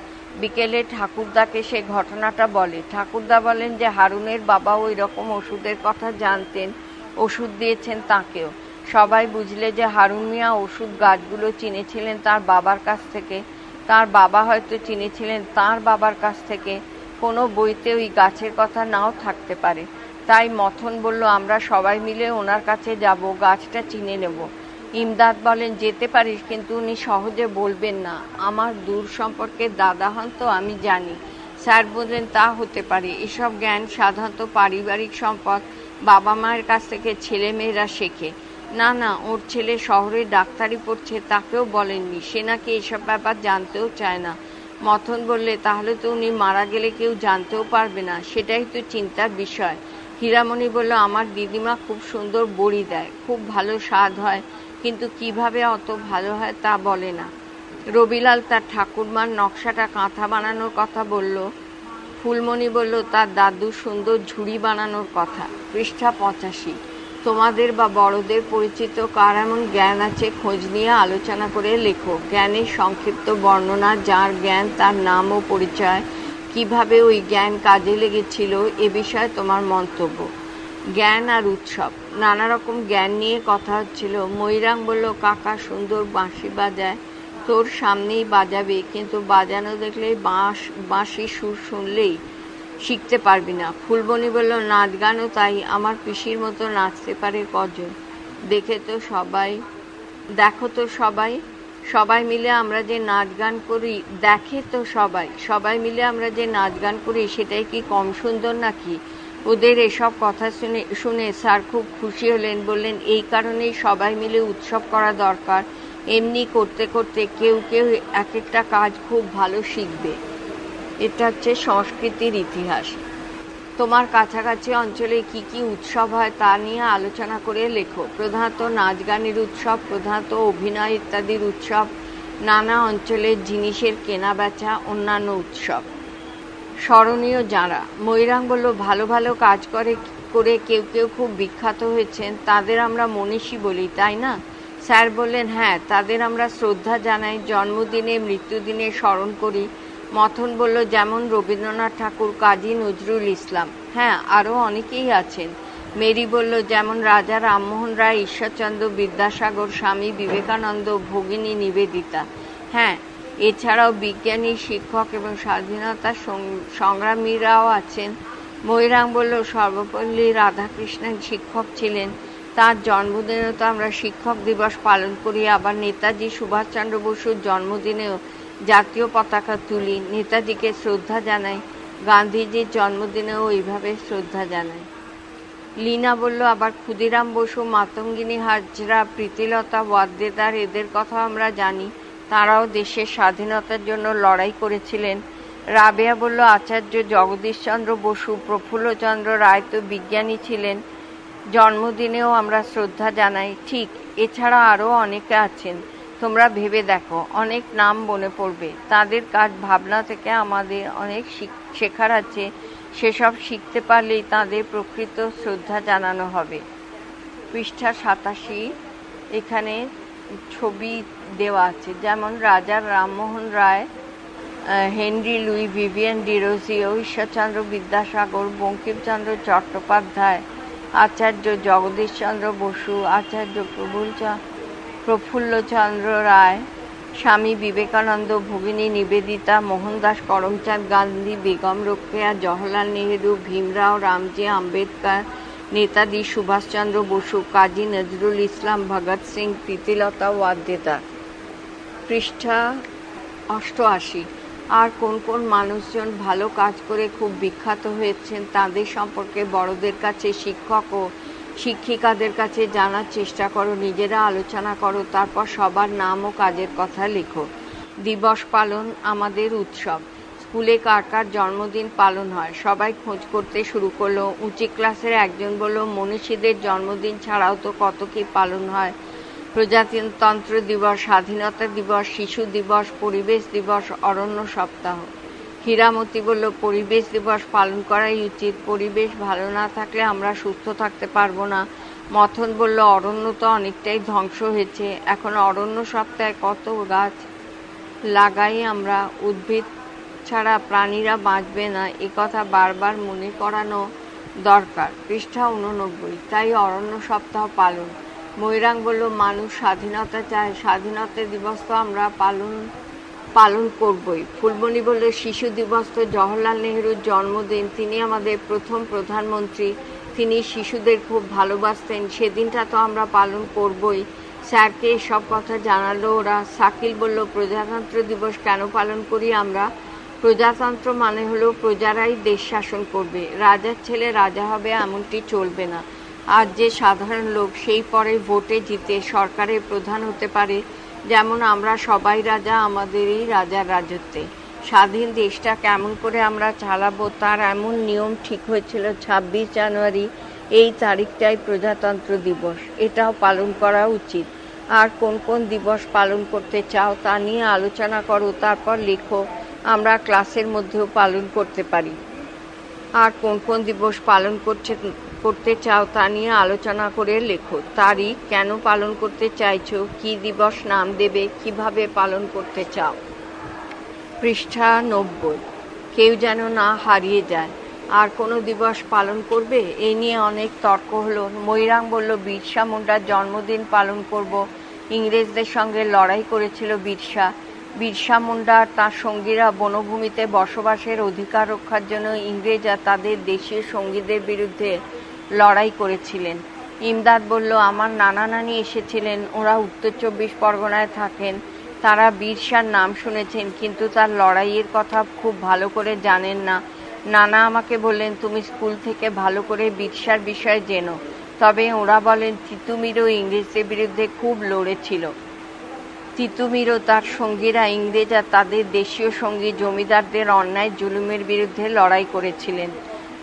বিকেলে ঠাকুরদাকে সে ঘটনাটা বলে। ঠাকুরদা বলেন যে হারুনের বাবাও ওই রকম ওষুধের কথা জানতেন, ওষুধ দিয়েছেন তাকেও। সবাই বুঝলে যে হারুন মিয়া ওষুধ গাছগুলো চিনেছিলেন তার বাবার কাছ থেকে, তার বাবা হয়তো চিনেছিলেন তার বাবার কাছ থেকে। কোনো বইতে ওই গাছের কথা নাও থাকতে পারে। তাই মথন বলল, আমরা সবাই মিলে ওনার কাছে যাব, গাছটা চিনে নেব। ইমদাদ বলেন, যেতে পারিস, কিন্তু উনি সহজে বলবেন না। আমার দূর সম্পর্কে দাদা হন তো, আমি জানি। স্যার বললেন, তা হতে পারে। এসব জ্ঞান সাধারণত পারিবারিক সম্পদ, বাবা মায়ের কাছ থেকে ছেলে মেয়েরা শেখে। না না, ওর ছেলে শহরে ডাক্তারি পড়ছে, তাকেও বলেননি। সে নাকি এসব ব্যাপার জানতেও চায় না। মথন বললে, তাহলে তো উনি মারা গেলে কেউ জানতেও পারবে না, সেটাই তো চিন্তার বিষয়। হীরামণি বলল, আমার দিদিমা খুব সুন্দর বড়ি দেয়, খুব ভালো স্বাদ হয়, কিন্তু কিভাবে অত ভালো হয় তা বলে না। রবিলাল তার ঠাকুরমার নকশাটা কাঁথা বানানোর কথা বলল। ফুলমণি বলল তার দাদু সুন্দর ঝুড়ি বানানোর কথা। পৃষ্ঠা 85। তোমাদের বা বড়দের পরিচিত কার এমন জ্ঞান আছে, খোঁজ নিয়ে আলোচনা করে লেখো। জ্ঞানের সংক্ষিপ্ত বর্ণনা, যার জ্ঞান, তার নাম ও পরিচয়, কিভাবে ওই জ্ঞান কাজে লেগেছিল, এ বিষয়ে তোমার মন্তব্য। জ্ঞান আর উৎসব। নানা রকম জ্ঞান নিয়ে কথা হচ্ছিল। ময়ূরাং বলল, কাকা সুন্দর বাঁশি বাজায়, তোর সামনেই বাজাবে, কিন্তু বাজানো দেখলেই বাঁশি সুর শুনলেই শিখতে পারবি না। ফুলবনি বলল, নাচ গানও তাই, আমার পিসির মতো নাচতে পারে কজন। দেখো তো সবাই সবাই মিলে আমরা যে নাচ গান করি, সবাই মিলে আমরা যে নাচ গান করি, সেটাই কি কম সুন্দর নাকি? ওদের এসব কথা শুনে স্যার খুব খুশি হলেন। বললেন, এই কারণেই সবাই মিলে উৎসব করা দরকার। এমনি করতে করতে কেউ কেউ এক একটা কাজ খুব ভালো শিখবে। এটা হচ্ছে সংস্কৃতির ইতিহাস। তোমার কাছাকাছি অঞ্চলে কি কি উৎসব হয় তা নিয়ে আলোচনা করে লেখো। প্রধানত নাচ গানের উৎসব, প্রধানত অভিনয় ইত্যাদির উৎসব, নানা অঞ্চলের জিনিসের কেনা বেচা, অন্যান্য উৎসব। স্মরণীয় যাঁরা। ময়ূরাং বলল, ভালো ভালো কাজ করে কেউ কেউ খুব বিখ্যাত হয়েছেন, তাদের আমরা মনীষী বলি, তাই না? স্যার বললেন, হ্যাঁ, তাদের আমরা শ্রদ্ধা জানাই, জন্মদিনে মৃত্যুদিনে স্মরণ করি। মথন বলল, যেমন রবীন্দ্রনাথ ঠাকুর, কাজী নজরুল ইসলাম। হ্যাঁ, আরও অনেকেই আছেন। মেরি বলল, যেমন রাজা রামমোহন রায়, ঈশ্বরচন্দ্র বিদ্যাসাগর, স্বামী বিবেকানন্দ, ভগিনী নিবেদিতা। হ্যাঁ, এছাড়াও বিজ্ঞানী, শিক্ষক এবং স্বাধীনতা সংগ্রামীরাও আছেন। ময়ূরাং বলল, সর্বপল্লী রাধাকৃষ্ণন শিক্ষক ছিলেন, তার জন্মদিনেও তো আমরা শিক্ষক দিবস পালন করি। আবার নেতাজি সুভাষচন্দ্র বসুর জন্মদিনেও জাতীয় পতাকা তুলি, নেতাজিকে শ্রদ্ধা জানাই। গান্ধীজির জন্মদিনেও এইভাবে শ্রদ্ধা জানাই। লীনা বলল, আবার ক্ষুদিরাম বসু, মাতঙ্গিনী হাজরা, প্রীতিলতা ওয়াদ্দেদার, এদের কথা আমরা জানি, তারাও দেশের স্বাধীনতার জন্য লড়াই করেছিলেন। রাবেয়া বলল, আচার্য জগদীশচন্দ্র বসু, প্রফুল্লচন্দ্র রায় তো বিজ্ঞানী ছিলেন, জন্মদিনেও আমরা শ্রদ্ধা জানাই। ঠিক, এছাড়া আরও অনেকে আছেন, তোমরা ভেবে দেখো, অনেক নাম মনে পড়বে। তাদের কাজ ভাবনা থেকে আমাদের অনেক শেখার আছে, সেসব শিখতে পারলেই তাদের প্রকৃত শ্রদ্ধা জানানো হবে। পৃষ্ঠা 87। এখানে ছবি দেওয়া আছে, যেমন Raja Rammohan Roy, Henry Louis Vivian Derozio, Ishwarchandra Vidyasagar, Bankimchandra Chattopadhyay, Acharya Jagadishchandra Bose, Acharya Prafullachandra Ray, Swami Vivekananda, ভগিনী নিবেদিতা, মোহনদাস করমচাঁদ গান্ধী, বেগম রোকেয়া, জওহরলাল নেহেরু, ভীমরাও রামজি আম্বেদকর, নেতাজি সুভাষচন্দ্র বসু, কাজী নজরুল ইসলাম, ভগৎ সিং, প্রীতিলতা ওয়াদ্দেদার। পৃষ্ঠা 88। আর কোন কোন মানুষজন ভালো কাজ করে খুব বিখ্যাত হয়েছেন, তাদের সম্পর্কে বড়দের কাছে, শিক্ষক ও শিক্ষিকাদের কাছে জানার চেষ্টা করো, নিজেরা আলোচনা করো, তারপর সবার নাম ও কাজের কথা লেখো। দিবস পালন আমাদের উৎসব। স্কুলে কার কার জন্মদিন পালন হয়। সবাই খোঁজ করতে শুরু করলো। উঁচু ক্লাসের একজন বলল, মনীষীদের জন্মদিন ছাড়াও তো কত কি পালন হয়। প্রজাতন্ত্র দিবস, স্বাধীনতা দিবস, শিশু দিবস, পরিবেশ দিবস, অরণ্য সপ্তাহ। হীরামতি বলল, পরিবেশ দিবস পালন করাই উচিত। পরিবেশ ভালো না থাকলে আমরা সুস্থ থাকতে পারবো না। মথন বলল, অরণ্য তো অনেকটাই ধ্বংস হয়েছে, এখন অরণ্য সপ্তাহে কত গাছ লাগাই আমরা। উদ্ভিদ ছাড়া প্রাণীরা বাঁচবে না, একথা বারবার মনে করানো দরকার। পৃষ্ঠা 89। তাই অরণ্য সপ্তাহ পালন। ময়ূরাং বলল, মানুষ স্বাধীনতা চায়, স্বাধীনতা দিবস তো আমরা পালন করবই। ফুলমণি বলল, শিশু দিবস তো জওহরলাল নেহরুর জন্মদিন, তিনি আমাদের প্রথম প্রধানমন্ত্রী, তিনি শিশুদের খুব ভালোবাসতেন, সেদিনটা তো আমরা পালন করবই। স্যারকে এসব কথা জানালো ওরা। শাকিল বলল, প্রজাতন্ত্র দিবস কেন পালন করি আমরা? প্রজাতন্ত্র মানে হলো প্রজারাই দেশ শাসন করবে, রাজার ছেলে রাজা হবে এমনটি চলবে না। আর যে সাধারণ লোক সেই পরে ভোটে জিতে সরকারের প্রধান হতে পারে, যেমন আমরা সবাই রাজা আমাদেরই রাজার রাজত্বে। স্বাধীন দেশটা কেমন করে আমরা চালাবো তার এমন নিয়ম ঠিক হয়েছিল 26 জানুয়ারি, এই তারিখটাই প্রজাতন্ত্র দিবস, এটাও পালন করা উচিত। আর কোন কোন দিবস পালন করতে চাও তা নিয়ে আলোচনা করো, তারপর লেখো, আমরা ক্লাসের মধ্যেও পালন করতে পারি। আর কোন কোন দিবস পালন করতে চাও তা নিয়ে আলোচনা করে লেখো। তারিখ, কেন পালন করতে চাইছো, কি দিবস নাম দেবে, কিভাবে পালন করতে চাও। পৃষ্ঠা 90। কেউ যেন না হারিয়ে যায়। আর কোনো দিবস পালন করবে? এই নিয়ে অনেক তর্ক হলো। ময়ূরাং বলল, বিরসা মুন্ডার জন্মদিন পালন করব। ইংরেজদের সঙ্গে লড়াই করেছিল বিরসা মুন্ডা আর তার সঙ্গীরা বনভূমিতে বসবাসের অধিকার রক্ষার জন্য ইংরেজ আর তাদের দেশীয় সঙ্গীদের বিরুদ্ধে লড়াই করেছিলেন। ইমদাদ বলল, আমার নানা নানি এসেছিলেন, ওরা উত্তর 24 পরগনায় থাকেন, তারা বিরসার নাম শুনেছেন কিন্তু তার লড়াইয়ের কথা খুব ভালো করে জানেন না। নানা আমাকে বললেন, তুমি স্কুল থেকে ভালো করে বিরসার বিষয়ে জেনো। তবে ওরা বলেন তিতুমিরও ইংরেজদের বিরুদ্ধে খুব লড়েছিল। তিতুমিরও তার সঙ্গীরা ইংরেজ আর তাদের দেশীয় সঙ্গী জমিদারদের অন্যায় জুলুমের বিরুদ্ধে লড়াই করেছিলেন।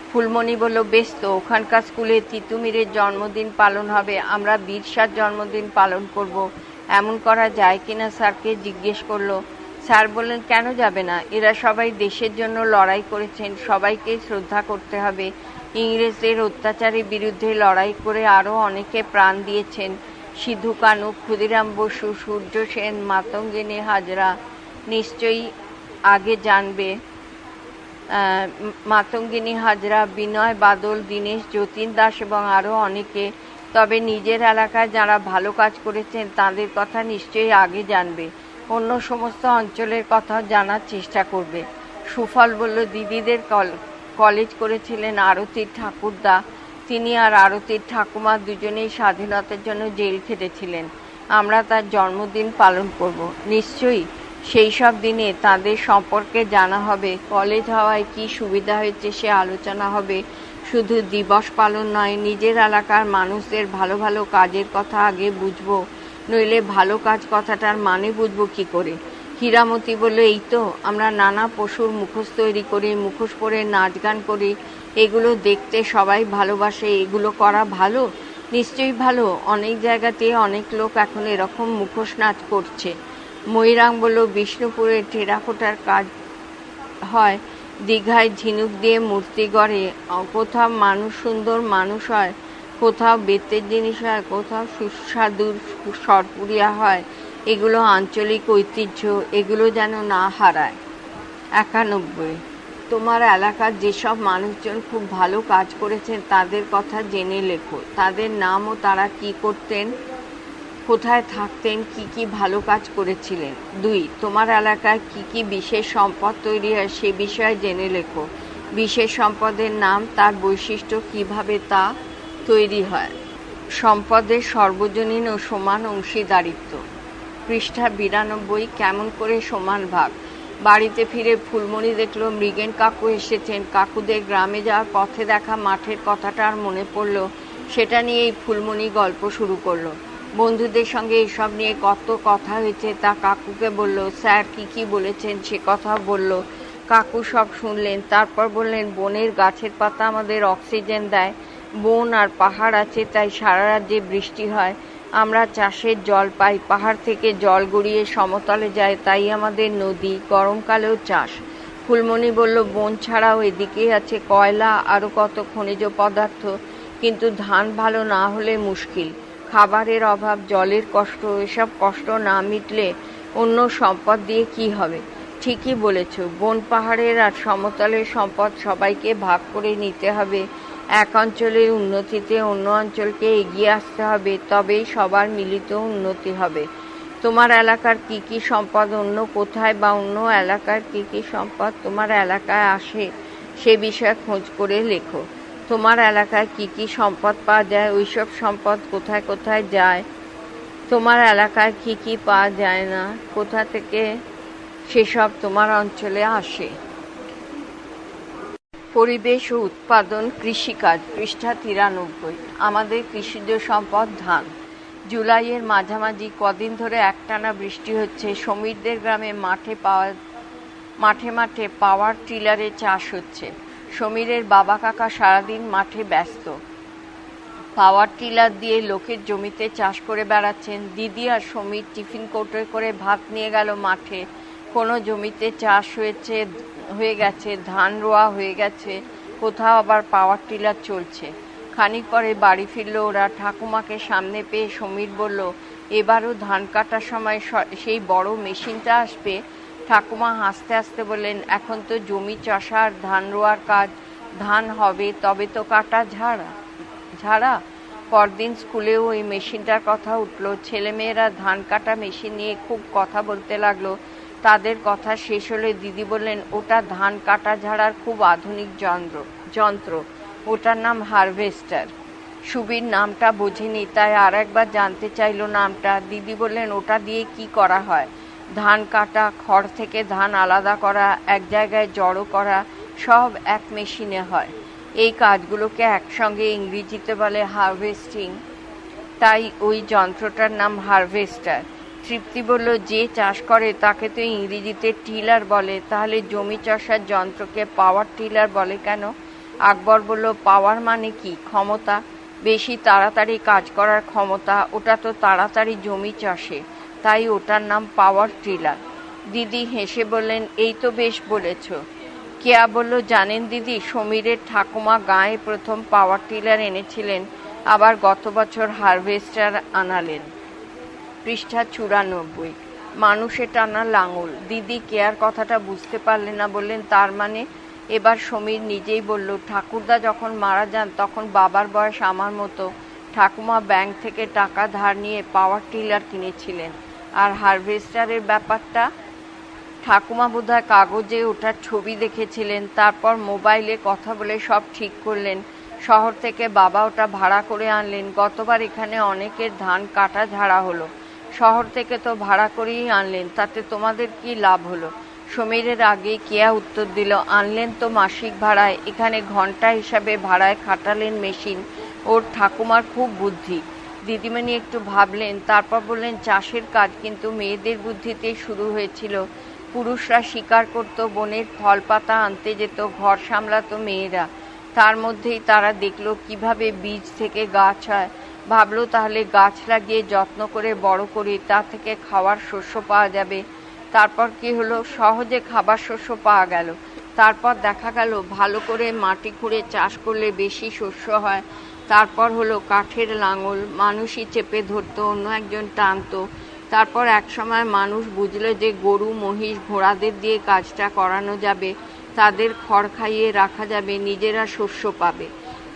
ফুলমণি বলল, বেশ তো, ওখানকার স্কুলে তিতুমিরের জন্মদিন পালন হবে, আমরা বিরসার জন্মদিন পালন করব। এমন করা যায় কিনা স্যারকে জিজ্ঞেস করলো। স্যার বললেন, কেন যাবে না, এরা সবাই দেশের জন্য লড়াই করেছেন, সবাইকেই শ্রদ্ধা করতে হবে। ইংরেজদের অত্যাচারের বিরুদ্ধে লড়াই করে আরও অনেকে প্রাণ দিয়েছেন, সিধু কানু, ক্ষুদিরাম বসু, সূর্য সেন, মাতঙ্গিনী হাজরা নিশ্চয়ই আগে জানবে। মাতঙ্গিনী হাজরা, বিনয় বাদল, দীনেশ যতীন দাস এবং আরও অনেকে। তবে নিজের এলাকায় যারা ভালো কাজ করেছেন তাদের কথা নিশ্চয়ই আগে জানবে, অন্য সমস্ত অঞ্চলের কথা জানার চেষ্টা করবে। সুফল বলল, দিদিদের কলেজ করেছিলেন আরতির ঠাকুরদা, তিনি আর আরতির ঠাকুমা দুজনেই স্বাধীনতার জন্য জেল খেটেছিলেন, আমরা তার জন্মদিন পালন করব। নিশ্চয়ই সেই সব দিনে তাদের সম্পর্কে জানা হবে, কলেজ হওয়ায় কি সুবিধা হয়েছে সে আলোচনা হবে। শুধু দিবস পালন নয়, নিজের এলাকার মানুষদের ভালো ভালো কাজের কথা আগে বুঝবো, নইলে ভালো কাজ কথাটার মানে বুঝবো কি করে। হীরামতি বলল, এই তো, আমরা নানা পশুর মুখোশ তৈরি করি, মুখোশ পরে নাচ গান করি, এগুলো দেখতে সবাই ভালোবাসে, এগুলো করা ভালো? নিশ্চয়ই ভালো, অনেক জায়গাতে অনেক লোক এখন এরকম মুখোশ নাচ করছে। ময়ূরাং বলল, বিষ্ণুপুরে টেরাকোটার কাজ হয়, দীঘায় ঝিনুক দিয়ে মূর্তি গড়ে, কোথাও মানুষ সুন্দর মানুষ হয়, কোথাও বেতের জিনিস হয়, কোথাও সুস্বাদুর সরপুরিয়া হয়, এগুলো আঞ্চলিক ঐতিহ্য, এগুলো যেন না হারায়। 91। তোমার এলাকার যেসব মানুষজন খুব ভালো কাজ করেছেন তাদের কথা জেনে লেখো, তাদের নাম ও তারা কি করতেন, কোথায় থাকতেন, কি কি ভালো কাজ করেছিলেন। 2. তোমার এলাকায় কি কি বিশেষ সম্পদ তৈরি হয় সে বিষয়ে জেনে লেখো, বিশেষ সম্পদের নাম, তার বৈশিষ্ট্য, কিভাবে তা তৈরি হয়। সম্পদের সর্বজনীন ও সমান অংশীদারিত্ব। পৃষ্ঠা 92। কেমন করে সমান ভাগ। বাড়িতে ফিরে ফুলমণি দেখলো মৃগেন কাকু এসেছেন। কাকুদের গ্রামে যাওয়ার পথে দেখা মাঠের কথাটা আর মনে পড়ল, সেটা নিয়েই ফুলমণি গল্প শুরু করলো। বন্ধুদের সঙ্গে এসব নিয়ে কত কথা হয়েছে তা কাকুকে বলল, স্যার কি কি বলেছেন সে কথা বলল। কাকু সব শুনলেন, তারপর বললেন, বনের গাছের পাতা আমাদের অক্সিজেন দেয়, বন আর পাহাড় আছে তাই সারা রাজ্যে বৃষ্টি হয়, আমরা চাষের জল পাই, পাহাড় থেকে জল গড়িয়ে সমতলে যায়, তাই আমাদের নদী, গরমকালেও চাষ। ফুলমণি বলল, বন ছাড়াও এদিকেই আছে কয়লা, আরও কত খনিজ পদার্থ, কিন্তু ধান ভালো না হলে মুশকিল, খাবারের অভাব, জলের কষ্ট, এসব কষ্ট না মিটলে অন্য সম্পদ দিয়ে কি হবে? ঠিকই বলেছ, বন পাহাড়ের আর সমতলের সম্পদ সবাইকে ভাগ করে নিতে হবে, এক অঞ্চলের উন্নতিতে অন্য অঞ্চলকে এগিয়ে আসতে হবে, তবেই সবার মিলিত উন্নতি হবে। তোমার এলাকার কি কি সম্পদ অন্য কোথায় বা অন্য এলাকার কি কি সম্পদ তোমার এলাকায় আসে সে বিষয়ে খোঁজ করে লেখো। তোমার এলাকায় কি কি সম্পদ পাওয়া যায়, ওইসব সম্পদ কোথায় কোথায় যায়, তোমার এলাকায় কি কি পাওয়া যায় না, কোথা থেকে সেসব তোমার অঞ্চলে আসে। পরিবেশ ও উৎপাদন কৃষিকাজ, পৃষ্ঠা 93। আমাদের কৃষিজ সম্পদ ধান। জুলাইয়ের মাঝামাঝি কদিন ধরে একটানা বৃষ্টি হচ্ছে। সমীরদের গ্রামে মাঠে মাঠে পাওয়ার টিলারে চাষ হচ্ছে। সমীরের বাবা কাকা সারাদিন মাঠে ব্যস্ত, পাওয়ার টিলার দিয়ে লোকের জমিতে চাষ করে বেড়াচ্ছেন। দিদি আর সমীর টিফিন কৌটোয় করে ভাত নিয়ে গেল মাঠে। কোনো জমিতে চাষ হয়ে গেছে, ধান রোয়া হয়ে গেছে, কোথাও আবার পাওয়ার টিলার চলছে। খানিক পরে বাড়ি ফিরল ওরা। ঠাকুমাকে সামনে পেয়ে সমীর বলল, এবারও ধান কাটার সময় সেই বড় মেশিনটা আসবে? ঠাকুমা হাসতে হাসতে বললেন, এখন তো জমি চষা আর ধান রোয়ার কাজ, ধান হবে তবে তো কাটা ঝাড়া। পরদিন স্কুলেও ওই মেশিনটার কথা উঠল। ছেলেমেয়েরা ধান কাটা মেশিন নিয়ে খুব কথা বলতে লাগলো। তাদের কথা শেষ হলে দিদি বললেন, ওটা ধান কাটা ঝাড়ার খুব আধুনিক যন্ত্র, ওটার নাম হারভেস্টার। সুবীর নামটা বোঝেনি, তাই আর একবার জানতে চাইল নামটা। দিদি বললেন, ওটা দিয়ে কি করা হয়? ধান কাটা, খড় থেকে ধান আলাদা করা, এক জায়গায় জড়ো করা, সব এক মেশিনে হয়। এই কাজগুলোকে একসঙ্গে ইংরেজিতে বলে হারভেস্টিং, তাই ওই যন্ত্রটার নাম হারভেস্টার। তৃপ্তি বলল, যে চাষ করে তাকে তো ইংরেজিতে টিলার বলে, তাহলে জমি চষার যন্ত্রকে পাওয়ার টিলার বলে কেন? আকবর বলল, পাওয়ার মানে কি? ক্ষমতা, বেশি তাড়াতাড়ি কাজ করার ক্ষমতা, ওটা তো তাড়াতাড়ি জমি চষে, তাই ওটার নাম পাওয়ার টিলার। দিদি হেসে বললেন, এই তো বেশ বলেছ। কেয়া বলল, জানেন দিদি, সমীরের ঠাকুমা গাঁয়ে প্রথম পাওয়ার টিলার এনেছিলেন, আবার গত বছর হারভেস্টার আনালেন। পৃষ্ঠা 94। মানুষে টানা লাঙল। দিদি কেয়ার কথাটা বুঝতে পারলেন না, বললেন, তার মানে? এবার সমীর নিজেই বলল, ঠাকুরদা যখন মারা যান তখন বাবার বয়স আমার মতো। ঠাকুমা ব্যাংক থেকে টাকা ধার নিয়ে পাওয়ার টিলার কিনেছিলেন। আর হারভেস্টারের ব্যাপারটা? ঠাকুমা বোধহয় কাগজে ওটার ছবি দেখেছিলেন, তারপর মোবাইলে কথা বলে সব ঠিক করলেন। শহর থেকে বাবা ওটা ভাড়া করে আনলেন। গতবার এখানে অনেকের ধান কাটা ঝাড়া হলো। শহর থেকে তো ভাড়া করেই আনলেন, তাতে তোমাদের কি লাভ হলো? সমীরের আগে কেয়া উত্তর দিল, আনলেন তো মাসিক ভাড়ায়, এখানে ঘন্টা হিসাবে ভাড়ায় খাটালেন মেশিন। ওর ঠাকুমার খুব বুদ্ধি। দিদিমণি একটু ভাবলেন, তারপর বললেন, চাষের কাজ কিন্তু মেয়েদের বুদ্ধিতেই শুরু হয়েছিল। পুরুষরা শিকার করত, বনের ফল পাতা আনতে যেত, ঘর সামলাতো মেয়েরা। তার মধ্যেই তারা দেখলো কিভাবে বীজ থেকে গাছ হয়। ভাবলো তাহলে গাছ লাগিয়ে যত্ন করে বড় করি, তা থেকে খাওয়ার শস্য পাওয়া যাবে। তারপর কি হলো? সহজে খাবার শস্য পাওয়া গেল। তারপর দেখা গেল ভালো করে মাটি খুঁড়ে চাষ করলে বেশি শস্য হয়। তারপর হলো কাঠের লাঙল, মানুষই চেপে ধরতো, অন্য একজন টানতো। তারপর একসময় মানুষ বুঝলো যে গরু, মহিষ, ঘোড়াদের দিয়ে কাজটা করানো যাবে, তাদের খড় খাইয়ে রাখা যাবে, নিজেরা শস্য পাবে।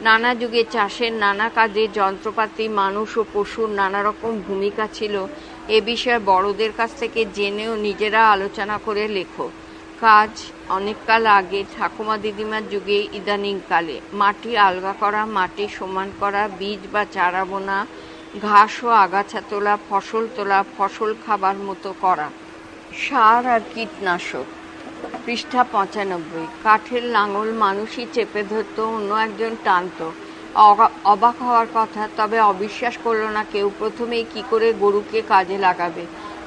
নানা যুগে চাষের নানা কাজে যন্ত্রপাতি, মানুষ ও পশুর নানা রকম ভূমিকা ছিল। এ বিষয়ে বড়দের কাছ থেকে জেনেও নিজেরা আলোচনা করে লেখো। কাজ অনেককাল আগে, ঠাকুমা দিদিমার যুগে, ইদানিংকালে মাটি আলগা করা, মাটি সমান করা, বীজ বা চারা বোনা, ঘাস ও আগাছা তোলা, ফসল খাবার মতো করা। সার আর কীটনাশক। পৃষ্ঠা 95। কাঠের লাঙল মানুষই চেপে ধরত, অন্য একজন টানত। অবাক হওয়ার কথা, তবে অবিশ্বাস করল না কেউ। প্রথমেই কি করে গরুকে কাজে লাগাবে,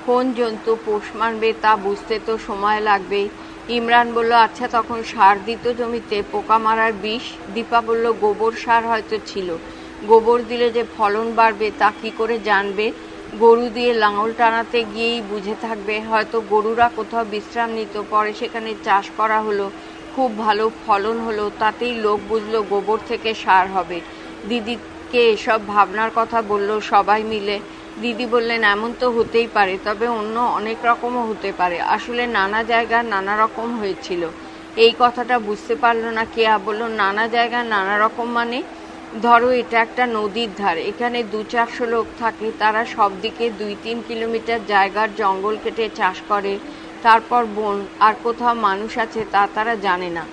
কোন জন্তু পোষ মানবে তা বুঝতে তো সময় লাগবেই। ইমরান বলল, আচ্ছা তখন সার দিত জমিতে পোকা মারার বিষ? দীপা বলল, গোবর সার হয়তো ছিল। গোবর দিলে যে ফলন বাড়বে তা কি করে জানবে? গরু দিয়ে লাঙল টানাতে গিয়েই বুঝে থাকবে। হয়তো গরুরা কোথাও বিশ্রাম নিত, পরে সেখানে চাষ করা হলো, খুব ভালো ফলন হলো, তাতেই লোক বুঝলো গোবর থেকে সার হবে। দিদিকে এসব ভাবনার কথা বলল সবাই মিলে। দিদি বললেন, এমন তো হতেই পারে, তবে অন্য অনেক রকমও হতে পারে। আসলে নানা জায়গায় নানা রকম হয়েছিল। এই কথাটা বুঝতে পারলো না কেয়া। বলল, নানা জায়গায় নানা রকম মানে? ধরো এটা একটা নদীর ধার, এখানে 200-400 লোক থাকে, তারা সব দিকে 2-3 কিলোমিটার জায়গার জঙ্গল কেটে চাষ করে, তারপর বন, আর কোথাও মানুষ আছে তা তারা জানে না।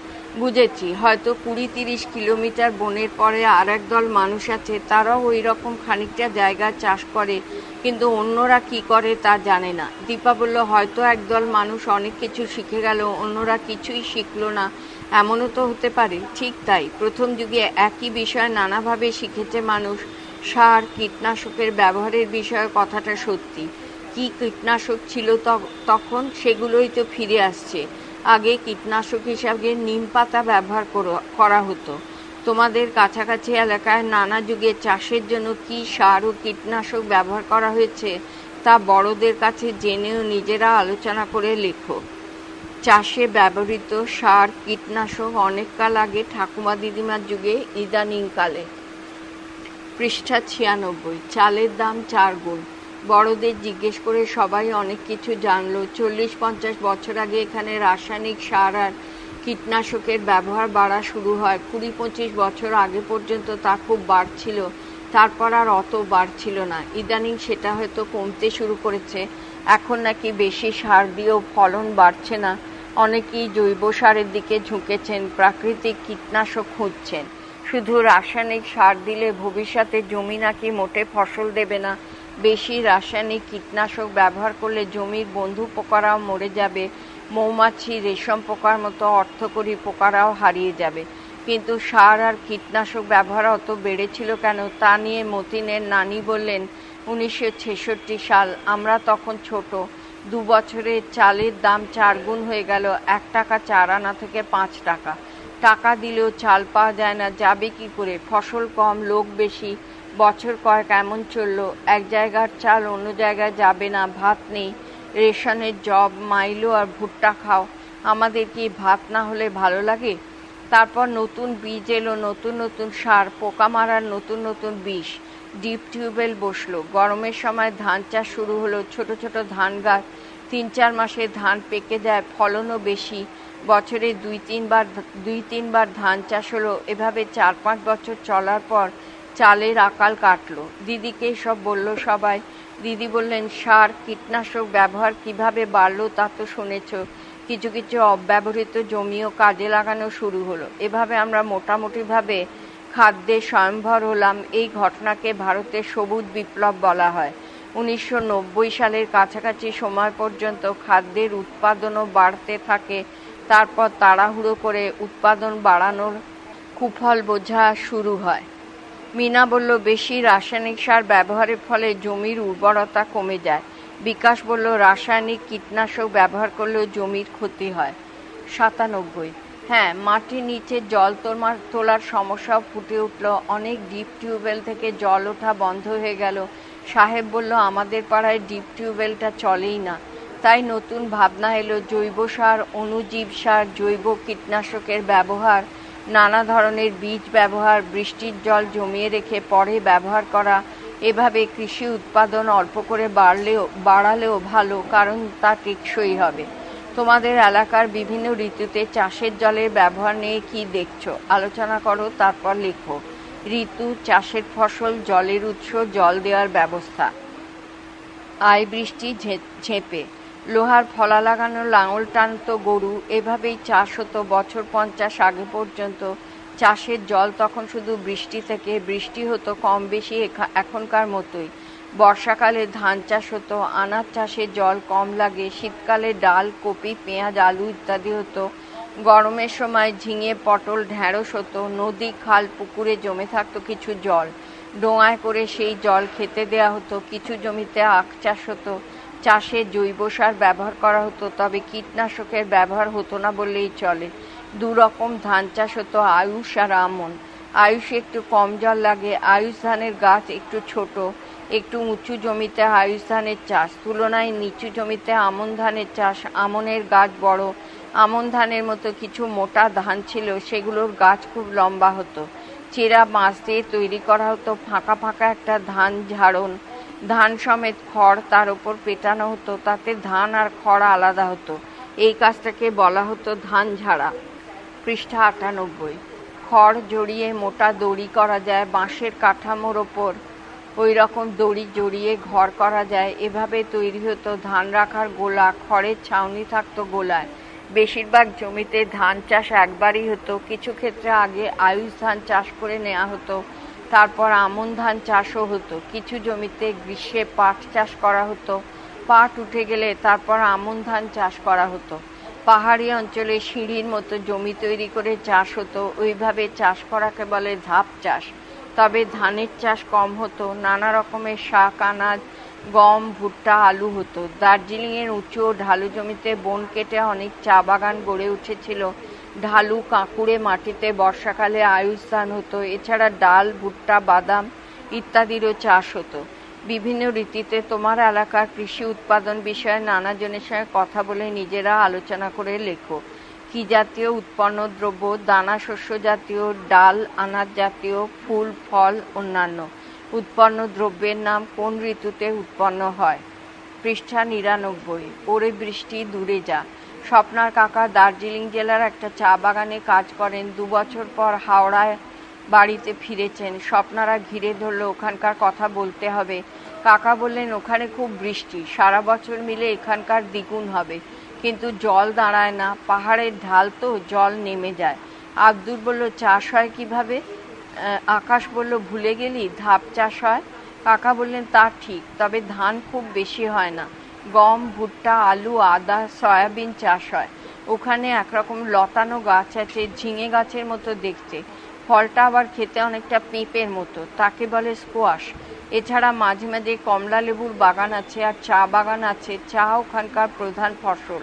বুঝেছি, হয়তো 20-30 কিলোমিটার বনের পরে আর একদল মানুষ আছে, তারাও ওই রকম খানিকটা জায়গা চাষ করে, কিন্তু অন্যরা কি করে তা জানে না। দীপা বলল, হয়তো একদল মানুষ অনেক কিছু শিখে গেল, অন্যরা কিছুই শিখলো না, এমনও তো হতে পারে। ঠিক তাই, প্রথম যুগে একই বিষয় নানাভাবে শিখেছে মানুষ। সার কীটনাশকের ব্যবহারের বিষয়ে কথাটা সত্যি। কি কীটনাশক ছিল তখন, সেগুলোই তো ফিরে আসছে। আগে কীটনাশক হিসাবে নিম পাতা ব্যবহার করা হতো। তোমাদের কাছাকাছি এলাকায় নানা যুগে চাষের জন্য কি সার ও কীটনাশক ব্যবহার করা হয়েছে তা বড়দের কাছে জেনেও নিজেরা আলোচনা করে লেখো। চাষে ব্যবহৃত সার কীটনাশক অনেককাল আগে ঠাকুমা দিদিমার যুগে, ইদানিংকালে। পৃষ্ঠা 96। চালের দাম 4 গুণ। বড়দের জিজ্ঞেস করে সবাই অনেক কিছু জানলো। 40-50 বছর আগে এখানে রাসায়নিক সার আর কীটনাশকের ব্যবহার বাড়া শুরু হয়। 20-25 বছর আগে পর্যন্ত তা খুব বাড়ছিল, তারপর আর অত বাড়ছিল না। ইদানিং সেটা হয়তো কমতে শুরু করেছে। এখন নাকি বেশি সার দিয়েও ফলন বাড়ছে না। অনেকেই জৈব সারের দিকে ঝুঁকেছেন, প্রাকৃতিক কীটনাশক খুঁজছেন। শুধু রাসায়নিক সার দিলে ভবিষ্যতে জমি নাকি মোটে ফসল দেবে না। বেশি রাসায়নিক কীটনাশক ব্যবহার করলে জমির বন্ধু পোকারাও মরে যাবে, মৌমাছি, রেশম পোকার মতো অর্থকরী পোকারাও হারিয়ে যাবে। কিন্তু সার আর কীটনাশক ব্যবহার অত বেড়েছিল কেন তা নিয়ে মতিনের নানি বললেন, 1966 সাল, আমরা তখন ছোট। 2 বছরে চালের দাম 4 গুণ হয়ে গেল। 1 টাকা 4 আনা থেকে 5 টাকা। টাকা দিলেও চাল পাওয়া যায় না, যাবে কি করে? ফসল কম, লোক বেশি। বছর কয়েক এমন চলল। এক জায়গার চাল অন্য জায়গায় যাবে না, ভাত নেই। রেশনের জব, মাইলো আর ভুট্টা খাও। আমাদের কি ভাত না হলে ভালো লাগে? তারপর নতুন বীজ এলো, নতুন নতুন সার, পোকা মারার নতুন নতুন বিষ। ডিপ টিউবওয়েল বসলো। গরমের সময় ধান চাষ শুরু হলো। ছোট ছোট ধান গাছ, 3-4 মাসে ধান পেকে যায়, ফলনও বেশি। বছরে 2-3 বার ধান চাষ হলো। এভাবে 4-5 বছর চলার পর চালের আকাল কাটলো। দিদিকে সব বলল সবাই। দিদি বললেন, সার কীটনাশক ব্যবহার কিভাবে বাড়লো তা তো শুনেছ। কিছু কিছু অব্যবহৃত জমিও কাজে লাগানো শুরু হলো। এভাবে আমরা মোটামুটিভাবে খাদ্যে স্বয়ংভর হলাম। এই ঘটনাকে ভারতের সবুজ বিপ্লব বলা হয়। 1990 সালের কাছাকাছি সময় পর্যন্ত খাদ্যের উৎপাদনও বাড়তে থাকে। তারপর তাড়াহুড়ো করে উৎপাদন বাড়ানোর কুফল বোঝা শুরু হয়। মিনা বলল, বেশি রাসায়নিক সার ব্যবহারের ফলে জমির উর্বরতা কমে যায়। বিকাশ বলল, রাসায়নিক কীটনাশক ব্যবহার করলেও জমির ক্ষতি হয়। 97। হ্যাঁ, মাটির নিচে জল তোলার সমস্যাও ফুটে উঠল। অনেক ডিপ টিউবওয়েল থেকে জল ওঠা বন্ধ হয়ে গেল। সাহেব বলল, আমাদের পাড়ায় ডিপ টিউবওয়েলটা চলেই না। তাই নতুন ভাবনা এলো, জৈব সার, অণুজীব সার, জৈব কীটনাশকের ব্যবহার, নানা ধরনের বীজ ব্যবহার, বৃষ্টির জল জমিয়ে রেখে পরে ব্যবহার করা। এভাবে কৃষি উৎপাদন অল্প করে বাড়ালেও ভালো, কারণ তা টেকসই হবে। তোমাদের এলাকার বিভিন্ন ঋতুতে চাষের জলের ব্যবহার নিয়ে কি দেখছো আলোচনা করো, তারপর লেখো। ঋতু, চাষের ফসল, জলের উৎস, জল দেওয়ার ব্যবস্থা। আই বৃষ্টি ঝেঁপে। লোহার ফলা লাগানো লাঙল টানত গরু। এভাবেই চাষ হতো বছর 50 আগে পর্যন্ত। চাষের জল তখন শুধু বৃষ্টি থেকে। বৃষ্টি হতো কম বেশি এখনকার মতোই। বর্ষাকালে ধান চাষ হতো, আনাজ চাষে জল কম লাগে। শীতকালে ডাল, কপি, পেঁয়াজ, আলু ইত্যাদি হতো। গরমের সময় ঝিঙে, পটল, ঢেঁড়স হতো। নদী, খাল, পুকুরে জমে থাকতো কিছু জল। ডোঙায় করে সেই জল খেতে দেয়া হতো। কিছু জমিতে আখ চাষ হতো। চাষে জৈব সার ব্যবহার করা হতো, তবে কীটনাশকের ব্যবহার হতো না বললেই চলে। দুরকম ধান চাষ হতো, আউশ আর আমন। আউশে একটু কম জল লাগে। আউশ ধানের গাছ একটু ছোট, একটু উঁচু জমিতে আউশ ধানের চাষ, তুলনায় নিচু জমিতে আমন ধানের চাষ। আমনের গাছ বড়। আমন ধানের মতো কিছু মোটা ধান ছিল, সেগুলোর গাছ খুব লম্বা হতো। চেরা বাঁশ দিয়ে তৈরি করা হতো ফাঁকা ফাঁকা একটা ধান ঝাড়ন। ধান সমেত খড় তার উপর পেটানো হতো, তাতে ধান আর খড় আলাদা হতো। এই কাজটাকে বলা হতো ধান ঝাড়া। পৃষ্ঠা ৯৮। খড় জড়িয়ে মোটা দড়ি করা যায়, বাঁশের কাঠামোর ওপর ওই রকম দড়ি জড়িয়ে ঘর করা যায়। এভাবে তৈরি হতো ধান রাখার গোলা। খড়ের ছাউনি থাকতো গোলায়। বেশিরভাগ জমিতে ধান চাষ একবারই হতো। কিছু ক্ষেত্রে আগে আউশ ধান চাষ করে নেওয়া হতো, তারপর আমন ধান চাষও হতো। কিছু জমিতে গ্রীষ্মে পাট চাষ করা হতো। পাট উঠে গেলে তারপর আমন ধান চাষ করা হতো। পাহাড়ি অঞ্চলে সিঁড়ির মতো জমি তৈরি করে চাষ হতো। ওইভাবে চাষ করাকে বলে ধাপ চাষ। তবে ধানের চাষ কম হতো। নানা রকমের শাক, আনাজ, গম, ভুট্টা, আলু হতো। দার্জিলিংয়ের উঁচু ও ঢালু জমিতে বন কেটে অনেক চা বাগান গড়ে উঠেছিল। ঢালু কাঁকুড়ে মাটিতে বর্ষাকালে আউশ ধান হতো। এছাড়া ডাল, ভুট্টা, বাদাম ইত্যাদিরও চাষ হতো। বিভিন্ন ঋতুতে তোমার এলাকার কৃষি উৎপাদন বিষয়ে নানাজনের সঙ্গে কথা বলে নিজেরা আলোচনা করে লেখো। কি জাতীয় উৎপন্ন দ্রব্য? দানা শস্য জাতীয়, ডাল, আনাজ জাতীয়, ফুল, ফল, অন্যান্য। উৎপন্ন দ্রব্যের নাম কোন ঋতুতে উৎপন্ন হয়? পৃষ্ঠা ৯৯। ওরে বৃষ্টি দূরে যা। স্বপ্নার কাকা দার্জিলিং জেলার একটা চা বাগানে কাজ করেন। ২ বছর পর হাওড়ায় বাড়িতে ফিরেছেন। স্বপ্নারা ঘিরে ধরল, ওখানকার কথা বলতে হবে। কাকা বললেন, ওখানে খুব বৃষ্টি, সারা বছর মিলে এখানকার দ্বিগুণ হবে, কিন্তু জল দাঁড়ায় না, পাহাড়ের ঢাল তো, জল নেমে যায়। আব্দুল বলল, চাষ হয় কিভাবে? আকাশ বলল, ভুলে গেলি, ধাপ চাষ হয়। কাকা বললেন, তা ঠিক, তবে ধান খুব বেশি হয় না। গম, ভুট্টা, আলু, আদা, সয়াবিন চাষ হয়। ওখানে একরকম লতানো গাছ আছে, ঝিঙে গাছের মতো দেখতে। ফলটা আবার খেতে অনেকটা পেঁপের মতো, তাকে বলে স্কোয়াশ। এছাড়া মাঝে মাঝে কমলা লেবুর বাগান আছে আর চা বাগান আছে। চা ওখানকার প্রধান ফসল।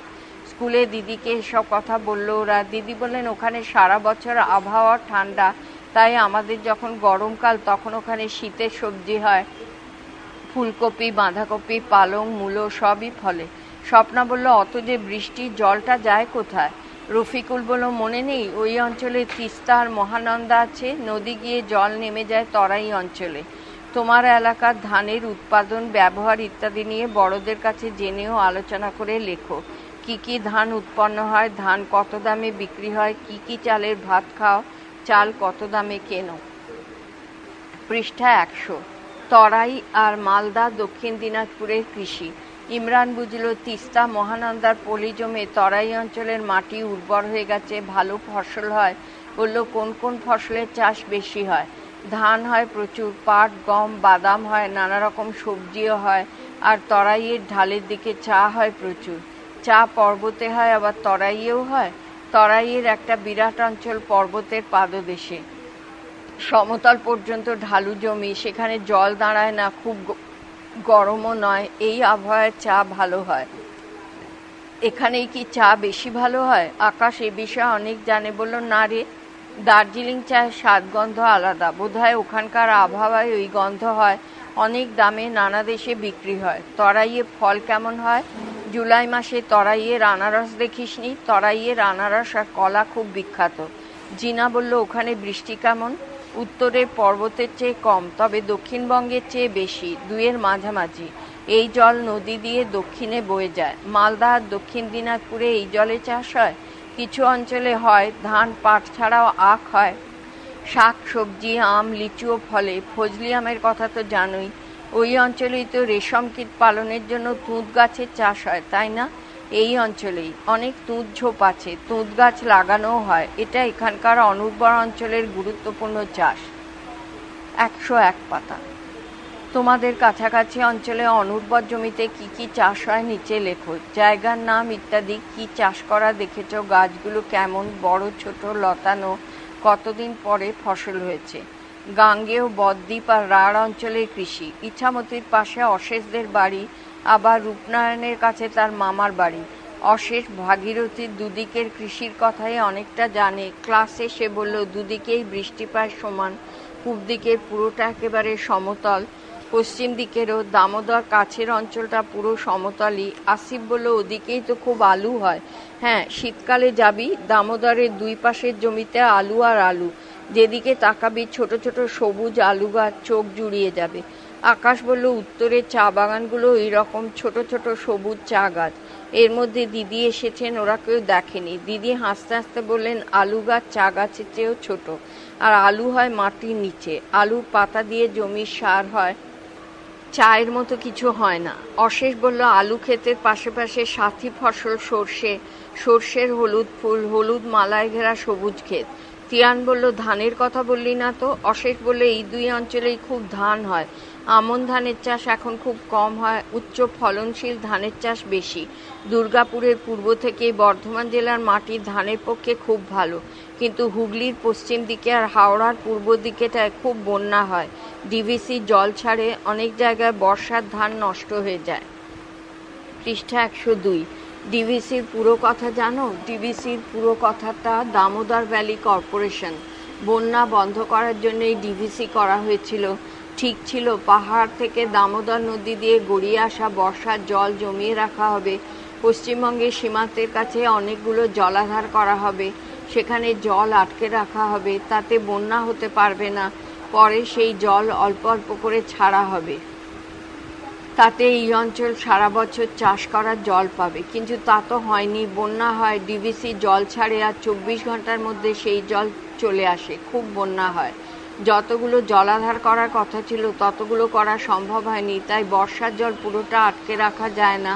স্কুলে দিদিকে এসব কথা বলল ওরা। দিদি বললেন, ওখানে সারা বছর আবহাওয়া ঠান্ডা, তাই আমাদের যখন গরমকাল তখন ওখানে শীতের সবজি হয়, ফুলকপি, বাঁধাকপি, পালং, মূলো সবই ফলে। স্বপ্না বলল, অত যে বৃষ্টি, জলটা যায় কোথায়? রফিকুল বলল, মনে নেই, ওই অঞ্চলে তিস্তা আর মহানন্দা আছে, নদী গিয়ে জল নেমে যায় তরাই অঞ্চলে। তোমার এলাকার ধানের উৎপাদন, ব্যবহার ইত্যাদি নিয়ে বড়দের কাছে জেনেও আলোচনা করে লেখো। কি কি ধান উৎপন্ন হয়, ধান কত দামে বিক্রি হয়, কি কি চালের ভাত খাও, চাল কত দামে কেনো। পৃষ্ঠা ১০০। তরাই আর মালদা দক্ষিণ দিনাজপুরের কৃষি। ইমরান বুঝল, তিস্তা মহানন্দার পলি জমে তরাই অঞ্চলের মাটি উর্বর হয়ে গেছে, ভালো ফসল হয়। বলল, কোন কোন ফসলের চাষ বেশি হয়? ধান হয় প্রচুর, পাট, গম, বাদাম হয়, নানা রকম সবজিও হয়, আর তরাইয়ের ঢালের দিকে চা হয় প্রচুর। চা পর্বতে হয়, আবার তরাইয়েও হয়। তরাইয়ের একটা বিরাট অঞ্চল পর্বতের পাদদেশে, সমতল পর্যন্ত ঢালু জমি, সেখানে জল দাঁড়ায় না, খুব গরমও নয়। এই আবহাওয়ায় চা ভালো হয়। এখানেই কি চা বেশি ভালো হয়? আকাশ এ বিষয়ে অনেক জানে। বলল, না রে, দার্জিলিং চায়ের স্বাদ গন্ধ আলাদা, বোধহয় ওখানকার আবহাওয়ায় ওই গন্ধ হয়। অনেক দামে নানা দেশে বিক্রি হয়। তরাইয়ে ফল কেমন হয়? জুলাই মাসে তরাইয়ের আনারস দেখিসনি? তরাইয়ের আনারস আর কলা খুব বিখ্যাত। জিনা বলল, ওখানে বৃষ্টি কেমন? উত্তরের পর্বতের চেয়ে কম, তবে দক্ষিণবঙ্গের চেয়ে বেশি, দুইয়ের মাঝামাঝি। এই জল নদী দিয়ে দক্ষিণে বয়ে যায়। মালদা আর দক্ষিণ দিনাজপুরে এই জলে চাষ হয়। কিছু অঞ্চলে হয়। ধান, পাট ছাড়াও আখ হয়, শাক সবজি, আম, লিচুও ফলে। ফজলি আমের কথা তো জানোই। ওই অঞ্চলেই তো রেশম কীট পালনের জন্য তুঁত গাছের চাষ হয়, তাই না? এই অঞ্চলেই অনেক তুঁত ঝোপ আছে, তুঁত গাছ লাগানোও হয়। এটা এখানকার অনুর্বর অঞ্চলের গুরুত্বপূর্ণ চাষ। ১০১ পাতা। তোমাদের কাছাকাছি অঞ্চলে অনুর্বর জমিতে কি কি চাষ হয় নিচে লেখো। জায়গার নাম ইত্যাদি। কি চাষ করা দেখেছ, গাছগুলো কেমন, বড় ছোট, লতানো, কতদিন পরে ফসল হয়েছে। গাঙ্গেয়, বদ্বীপ আর রাঢ় অঞ্চলের কৃষি। ইছামতির পাশে অশেষদের বাড়ি, আবার রূপনারায়ণের কাছে তার মামার বাড়ি। অশেষ ভাগীরথীর দুদিকের কৃষির কথাই অনেকটা জানে। ক্লাসে সে বলল দুদিকেই বৃষ্টিপাত সমান, পূব দিকের পুরোটা একেবারে সমতল, পশ্চিম দিকেরও দামোদর কাছের অঞ্চলটা পুরো সমতলই। আসিফ বলল ওদিকেই তো খুব আলু হয়। হ্যাঁ, শীতকালে যাবি, দামোদরের দুই পাশের জমিতে আলু আর আলু, যেদিকে তাকাবি ছোট ছোট সবুজ আলু গাছ, চোখ জুড়িয়ে যাবে। আকাশ বলল উত্তরের চা বাগানগুলো এইরকম ছোট ছোট সবুজ চা গাছ। এর মধ্যে দিদি এসেছেন, ওরা কেউ দেখেনি। দিদি হাসতে হাসতে বললেন আলু গাছ চা গাছের চেয়েও ছোট, আর আলু হয় মাটির নিচে। আলুর পাতা দিয়ে জমির সার হয়, চায়ের মতো কিছু হয় না। অশেষ বলল আলু ক্ষেতের পাশে পাশে সাথী ফসল সর্ষে, সর্ষের হলুদ ফুল, হলুদ মালায় ঘেরা সবুজ ক্ষেত। তিয়ান বলল ধানের কথা বললি না তো। অশেষ বলল এই দুই অঞ্চলেই খুব ধান হয়। আমন ধানের চাষ এখন খুব কম হয়, উচ্চ ফলনশীল ধানের চাষ বেশি। দুর্গাপুরের পূর্ব থেকে বর্ধমান জেলার মাটি ধানের পক্ষে খুব ভালো, কিন্তু হুগলির পশ্চিম দিকে আর হাওড়ার পূর্ব দিকেটায় খুব বন্যা হয়। ডিভিসি জল ছাড়ে, অনেক জায়গায় বর্ষার ধান নষ্ট হয়ে যায়। পৃষ্ঠা 102। ডিভিসির পুরো কথা জানো? ডিভিসির পুরো কথাটা দামোদর ভ্যালি কর্পোরেশন। বন্যা বন্ধ করার জন্য এই ডিভিসি করা হয়েছিল। ঠিক ছিল পাহাড় থেকে দামোদর নদী দিয়ে গড়িয়ে আসা বর্ষার জল জমিয়ে রাখা হবে। পশ্চিমবঙ্গের সীমান্তের কাছে অনেকগুলো জলাধার করা হবে, সেখানে জল আটকে রাখা হবে, তাতে বন্যা হতে পারবে না। পরে সেই জল অল্প অল্প করে ছাড়া হবে, তাতে এই অঞ্চল সারা বছর চাষ করার জল পাবে। কিন্তু তা তো হয়নি। বন্যা হয়, ডিভিসি জল ছাড়ে, আর 24 ঘন্টার মধ্যে সেই জল চলে আসে, খুব বন্যা হয়। যতগুলো জলাধার করার কথা ছিল ততগুলো করা সম্ভব হয়নি, তাই বর্ষার জল পুরোটা আটকে রাখা যায় না।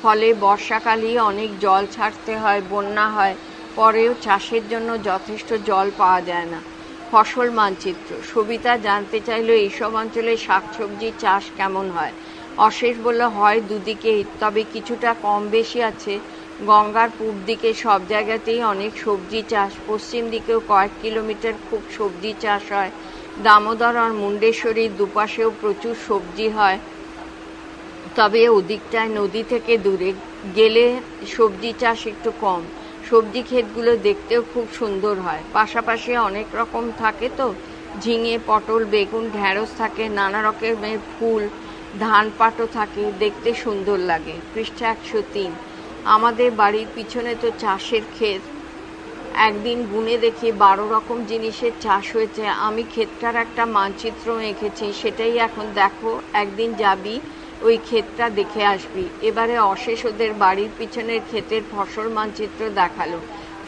ফলে বর্ষাকালেই অনেক জল ছাড়তে হয়, বন্যা হয়, পরেও চাষের জন্য যথেষ্ট জল পাওয়া যায় না। ফসল মানচিত্র। সবিতা জানতে চাইল এইসব অঞ্চলে শাকসবজির চাষ কেমন হয়। অশেষ বলল হয় দুদিকেই, তবে কিছুটা কম বেশি আছে। গঙ্গার পূব দিকে সব জায়গাতেই অনেক সবজি চাষ, পশ্চিম দিকেও কয়েক কিলোমিটার খুব সবজি চাষ হয়। দামোদর আর মুন্ডেশ্বরীর দুপাশেও প্রচুর সবজি হয়, তবে ওদিকটায় নদী থেকে দূরে গেলে সবজি চাষ একটু কম। সবজি ক্ষেতগুলো দেখতেও খুব সুন্দর হয়, পাশাপাশি অনেক রকম থাকে তো, ঝিঙে, পটল, বেগুন, ঢেঁড়স থাকে, নানা রকমের ফুল, ধান পাটও থাকে, দেখতে সুন্দর লাগে। পৃষ্ঠা 103। আমাদের বাড়ির পিছনে তো চাষের ক্ষেত, একদিন গুনে দেখি 12 রকম জিনিসের চাষ হয়েছে। আমি ক্ষেতটার একটা মানচিত্র এঁকেছি, সেটাই এখন দেখো, একদিন যাবি ওই ক্ষেতটা দেখে আসবি। এবারে অশেষ ওদের বাড়ির পিছনের ক্ষেতের ফসল মানচিত্র দেখালো।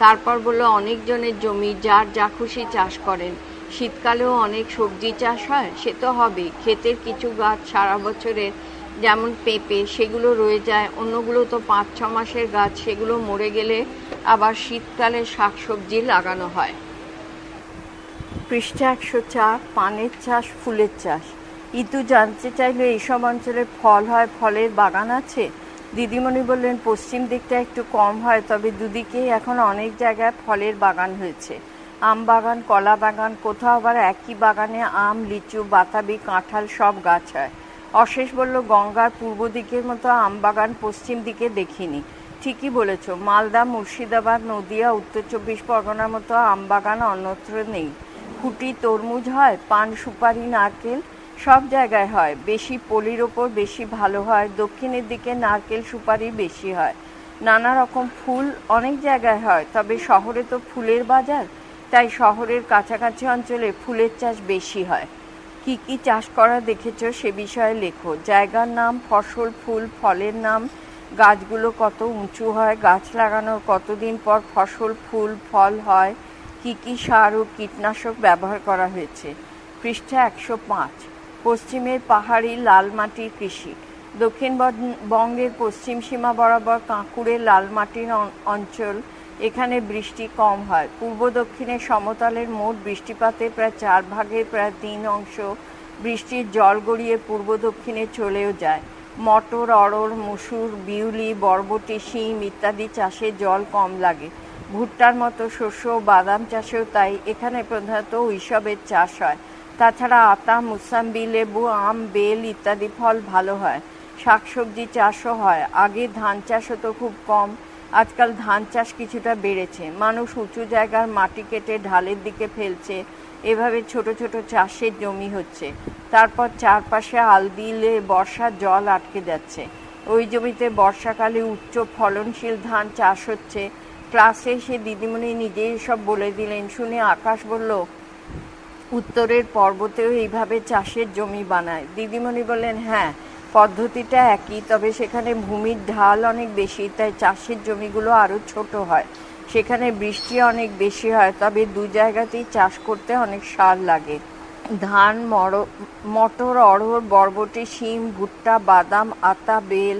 তারপর বলল অনেকজনের জমি, যার যা খুশি চাষ করেন। শীতকালেও অনেক সবজি চাষ হয়, সে তো হবে। ক্ষেতের কিছু গাছ সারা বছরের, যেমন পেঁপে, সেগুলো রয়ে যায়। অন্যগুলো তো 5-6 মাসের গাছ, সেগুলো মরে গেলে আবার শীতকালে শাকসবজি লাগানো হয়। পৃষ্ঠা 104। পানের চাষ, ফুলের চাষ। ইতু জানতে চাইলে এইসব অঞ্চলে ফল হয়, ফলের বাগান আছে? দিদিমণি বললেন পশ্চিম দিকটা একটু কম হয়, তবে দুদিকেই এখন অনেক জায়গায় ফলের বাগান হয়েছে। আম বাগান, কলা বাগান, কোথাও আবার একই বাগানে আম, লিচু, বাতাবি, কাঁঠাল সব গাছ হয়। অশেষ বলল গঙ্গার পূর্ব দিকের মতো আম বাগান পশ্চিম দিকে দেখিনি। ঠিকই বলেছ, মালদা, মুর্শিদাবাদ, নদিয়া, উত্তর 24 পরগনার মতো আম বাগান অন্যত্র নেই। খুঁটি, তরমুজ হয়, পান, সুপারি, নারকেল সব জায়গায় হয়। বেশি পলির ওপর বেশি ভালো হয়। দক্ষিণের দিকে নারকেল, সুপারি বেশি হয়। নানা রকম ফুল অনেক জায়গায় হয়, তবে শহরে তো ফুলের বাজার, তাই শহরের কাছাকাছি অঞ্চলে ফুলের চাষ বেশি হয়। কি কি চাষ করা দেখেছো সে বিষয়ে লেখো। জায়গার নাম, ফসল, ফুল, ফলের নাম, গাছগুলো কত উঁচু হয়, গাছ লাগানোর কতদিন পর ফসল, ফুল, ফল হয়, কি কি সার ও কীটনাশক ব্যবহার করা হয়েছে। পৃষ্ঠা 105। পশ্চিমের পাহাড়ি লাল মাটির কৃষি। দক্ষিণবঙ্গের পশ্চিম সীমা বরাবর কাঁকুড়ের লাল মাটির অঞ্চল, এখানে বৃষ্টি কম হয়। পূর্ব দক্ষিণে সমতলের মোট বৃষ্টিপাতের প্রায় 4 ভাগের প্রায় 3 অংশ বৃষ্টির জল গড়িয়ে পূর্ব দক্ষিণে চলেও যায়। মটর, অড়হর, মসুর, বিউলি, বরবটি, শিম ইত্যাদি চাষে জল কম লাগে। ভুট্টার মতো শস্য ও বাদাম চাষেও তাই। এখানে প্রধানত ওইসবের চাষ হয়। তাছাড়া আতা, মুসাম্বি, লেবু, আম, বেল ইত্যাদি ফল ভালো হয়। শাকসবজি চাষও হয়। আগে ধান চাষ হতো খুব কম, আজকাল ধান চাষ কিছুটা বেড়েছে। মানুষ উঁচু জায়গার মাটি কেটে ঢালের দিকে ফেলছে, এভাবে ছোট ছোট চাষের জমি হচ্ছে। তারপর চারপাশে আল দিলে বর্ষার জল আটকে যাচ্ছে। ওই জমিতে বর্ষাকালে উচ্চ ফলনশীল ধান চাষ হচ্ছে। ক্লাসে এসে দিদিমণি নিজেই সব বলে দিলেন। শুনে আকাশ বলল, উত্তরের পর্বতেও এইভাবে চাষের জমি বানায়। দিদিমণি বললেন, হ্যাঁ, পদ্ধতিটা একই, তবে সেখানে ভূমির ঢাল অনেক বেশি, তাই চাষের জমিগুলো আরও ছোট হয়। সেখানে বৃষ্টি অনেক বেশি হয়, তবে দু জায়গাতেই চাষ করতে অনেক সার লাগে। ধান, মটর, অড়হর, বরবটি, শিম, ভুট্টা, বাদাম, আতা, বেল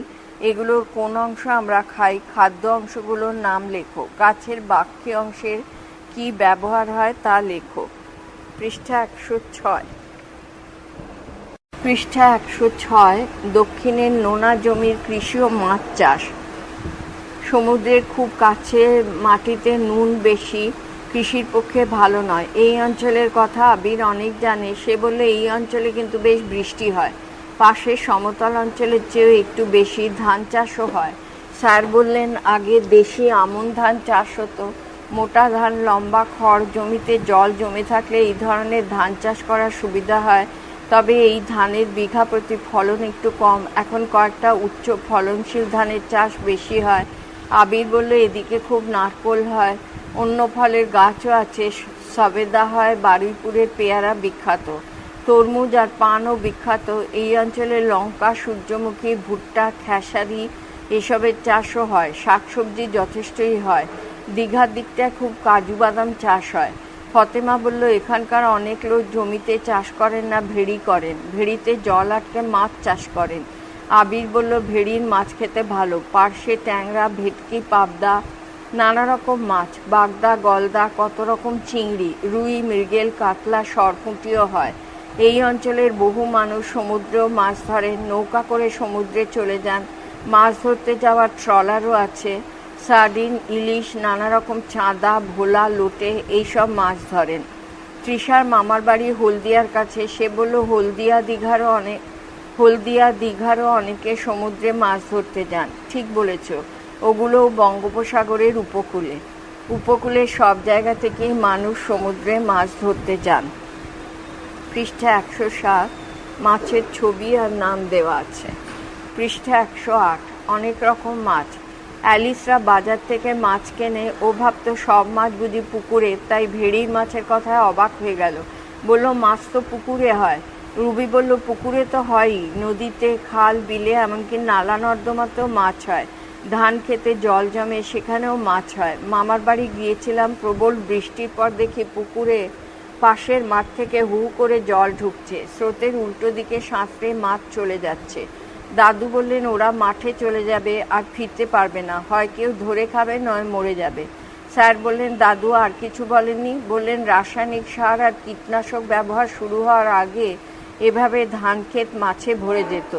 এগুলোর কোন অংশ আমরা খাই? খাদ্য অংশগুলোর নাম লেখো। গাছের বাক্যে অংশের কি ব্যবহার হয় তা লেখো। পৃষ্ঠা 106। পৃষ্ঠা 106। দক্ষিণের নোনা জমির কৃষি ও মাছ চাষ। সমুদ্রের খুব কাছে, মাটিতে নুন বেশি, কৃষির পক্ষে ভালো নয়। এই অঞ্চলের কথা আবির অনেক জানে। সে বললে, এই অঞ্চলে কিন্তু বেশ বৃষ্টি হয়। পাশের সমতল অঞ্চলের চেয়েও একটু বেশি। ধান চাষও হয়। স্যার বললেন, আগে দেশি আমন ধান চাষ হতো। মোটা ধান, লম্বা খড়। জমিতে জল জমে থাকলে এই ধরনের ধান চাষ করার সুবিধা হয়, তবে এই ধানের বিঘা প্রতি ফলন একটু কম। এখন কয়েকটা উচ্চ ফলনশীল ধানের চাষ বেশি হয়। আবির বলল, এদিকে খুব নারকোল হয়, অন্য ফলের গাছও আছে, সবেদা হয়। বারুইপুরের পেয়ারা বিখ্যাত, তরমুজ আর পানও বিখ্যাত। এই অঞ্চলে লঙ্কা, সূর্যমুখী, ভুট্টা, খেসারি এসবের চাষও হয়। শাকসবজি যথেষ্টই হয়। দীঘার দিকটায় খুব কাজু বাদাম চাষ হয়। ফতেমা বলল, এখানকার অনেক লোক জমিতে চাষ করেন না, ভেড়ি করেন। ভেড়িতে জল আটকে মাছ চাষ করেন। আবির বলল, ভেড়ির মাছ খেতে ভালো। পার্শে, ট্যাংরা, ভেটকি, পাবদা, নানা রকম মাছ, বাগদা, গলদা, কত রকম চিংড়ি, রুই, মৃগেল, কাতলা, সরপুঁটিও হয়। এই অঞ্চলের বহু মানুষ সমুদ্রেও মাছ ধরেন। নৌকা করে সমুদ্রে চলে যান। মাছ ধরতে যাওয়ার ট্রলারও আছে। সার্ডিন, ইলিশ, নানা রকম চাঁদা, ভোলা, লোটে এইসব মাছ ধরেন। তৃষার মামার বাড়ি হলদিয়ার কাছে। সে বলল, হলদিয়া দীঘারও অনেকে সমুদ্রে মাছ ধরতে যান। ঠিক বলেছ, ওগুলোও বঙ্গোপসাগরের উপকূলে সব জায়গা থেকেই মানুষ সমুদ্রে মাছ ধরতে যান। পৃষ্ঠা 107। মাছের ছবি আর নাম দেওয়া আছে। পৃষ্ঠা 108। অনেক রকম মাছ। অ্যালিসরা বাজার থেকে মাছ কেনে। ও ভাবত সব মাছ বুঝি পুকুরে, তাই ভেড়ির মাছের কথায় অবাক হয়ে গেল। বলল, মাছ তো পুকুরে হয়। রুবি বলল, পুকুরে তো হয়ই, নদীতে, খাল, বিলে, এমনকি নালা নর্দমাতেও মাছ হয়। ধান খেতে জল জমে, সেখানেও মাছ হয়। মামার বাড়ি গিয়েছিলাম, প্রবল বৃষ্টির পর দেখি পুকুরে পাশের মাঠ থেকে হু করে জল ঢুকছে। স্রোতের উল্টো দিকে সাঁতরে মাছ চলে যাচ্ছে। দাদু বললেন, ওরা মাঠে চলে যাবে, আর ফিরতে পারবে না, হয় কেউ ধরে খাবে, নয় মরে যাবে। স্যার বললেন, দাদু আর কিছু বলেননি? বললেন, রাসায়নিক সার আর কীটনাশক ব্যবহার শুরু হওয়ার আগে এভাবে ধান ক্ষেত মাছে ভরে যেত।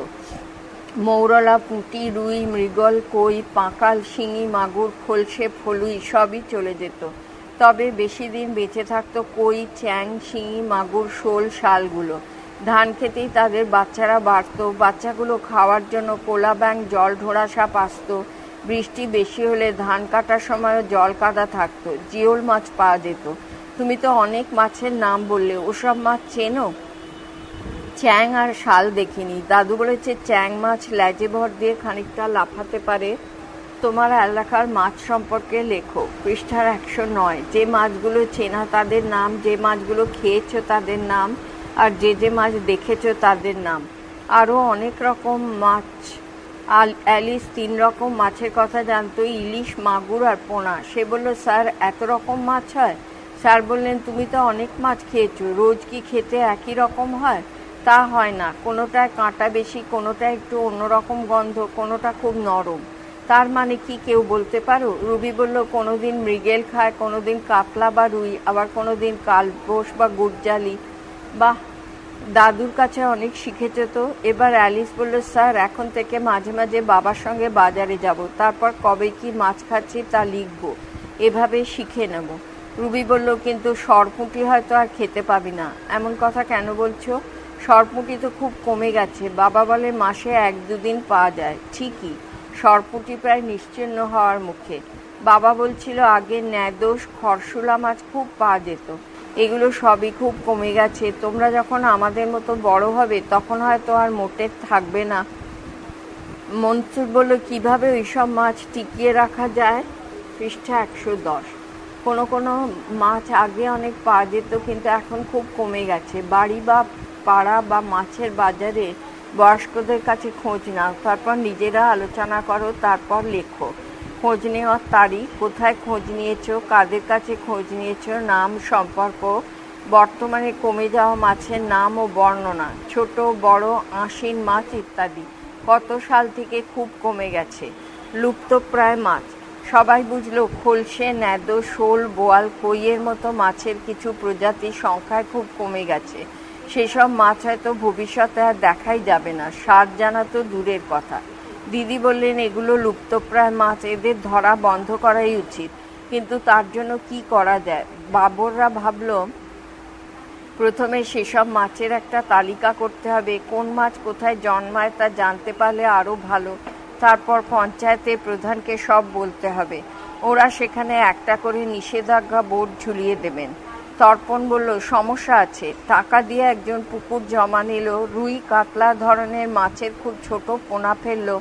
মৌরলা, পুঁটি, রুই, মৃগল, কই, পাঁকাল, শিঙি, মাগুর, খলসে, ফলুই সবই চলে যেত। তবে বেশি দিন বেঁচে থাকতো কই, চ্যাং, শিঙি, মাগুর, শোল, শালগুলো। ধান খেতেই তাদের বাচ্চারা বাড়ত। বাচ্চাগুলো খাওয়ার জন্য কোলা ব্যাঙ, জল ঢোড়া সাপ আসত। বৃষ্টি বেশি হলে ধান কাটার সময়ও জল কাদা থাকতো। জিওল মাছ পাওয়া যেত। তুমি তো অনেক মাছের নাম বললে, ওসব মাছ চেনো? চ্যাং আর শাল দেখিনি। দাদু বলেছে, চ্যাং মাছ ল্যাজে ভর দিয়ে খানিকটা লাফাতে পারে। তোমার এলাকার মাছ সম্পর্কে লেখো। পৃষ্ঠার 109। যে মাছগুলো চেনা তাদের নাম, যে মাছগুলো খেয়েছো তাদের নাম, আর যে মাছ দেখেছো তাদের নাম। আরও অনেক রকম মাছ। অ্যালিস 3 রকম মাছের কথা জানতো, ইলিশ, মাগুর আর পোনা। সে বলল, স্যার, এত রকম মাছ হয়? স্যার বললেন, তুমি তো অনেক মাছ খেয়েছো, রোজ কি খেতে একই রকম হয়? তা হয় না, কোনোটায় কাঁটা বেশি, কোনোটা একটু অন্যরকম গন্ধ, কোনোটা খুব নরম। তার মানে কি কেউ বলতে পারো? রুবি বলল, কোনোদিন মৃগেল খায়, কোনোদিন কাতলা বা রুই, আবার কোনোদিন কালবোস বা গুড়জালি। বাহ, দাদুর কাছে অনেক শিখেছ তো। এবার অ্যালিস বলল, স্যার, এখন থেকে মাঝে মাঝে বাবার সঙ্গে বাজারে যাব, তারপর কবে কি মাছ খাচ্ছি তা লিখব, এভাবে শিখে নেব। রুবি বলল, কিন্তু সরপুঁটি হয়তো আর খেতে পাবি না। এমন কথা কেন বলছো? সরপুঁটি তো খুব কমে গেছে, বাবা বলে মাসে 1-2 দিন পাওয়া যায়। ঠিকই, সরপুঁটি প্রায় নিশ্চিহ্ন হওয়ার মুখে। বাবা বলছিল আগে ন্যাদোষ, খরশুলা মাছ খুব পাওয়া যেত, এগুলো সবই খুব কমে গেছে। তোমরা যখন আমাদের মতো বড় হবে তখন হয়তো আর মোটে থাকবে না। মনসুর বলল, কিভাবে ওইসব মাছ টিকিয়ে রাখা যায়? পৃষ্ঠা 110। কোনো কোনো মাছ আগে অনেক পাওয়া যেত, কিন্তু এখন খুব কমে গেছে। বাড়ি বা পাড়া বা মাছের বাজারে বয়স্কদের কাছে খোঁজ নাও, তারপর নিজেরা আলোচনা করো, তারপর লেখো। খোঁজ নেওয়ার তারিখ, কোথায় খোঁজ নিয়েছো, কাদের কাছে খোঁজ নিয়েছো, নাম, সম্পর্ক, বর্তমানে কমে যাওয়া মাছের নাম ও বর্ণনা, ছোট বড় আঁশিন মাছ ইত্যাদি। কত সাল থেকে খুব কমে গেছে। লুপ্তপ্রায় মাছ, সবাই বুঝলো খোলসে, ন্যাদো, শোল, বোয়াল, কইয়ের মতো মাছের কিছু প্রজাতির সংখ্যায় খুব কমে গেছে। সেসব মাছ হয়তো ভবিষ্যতে আর দেখাই যাবে না, স্বাদ জানা তো দূরের কথা। দিদি বললেন, এগুলো লুপ্তপ্রায় মাছ, এদের ধরা বন্ধ করাই উচিত, কিন্তু তার জন্য কি করা যায়? বাবররা ভাবলো প্রথমে সেসব মাছের একটা তালিকা করতে হবে, কোন মাছ কোথায় জন্মায় তা জানতে পারলে আরও ভালো। তারপর পঞ্চায়েতের প্রধানকে সব বলতে হবে, ওরা সেখানে একটা করে নিষেধাজ্ঞা বোর্ড ঝুলিয়ে দেবেন। তর্পণ বলল, সমস্যা আছে, টাকা দিয়ে একজন পুকুর জমা নিল, রুই কাতলা ধরনের মাছের খুব ছোট পোনা ফেললো,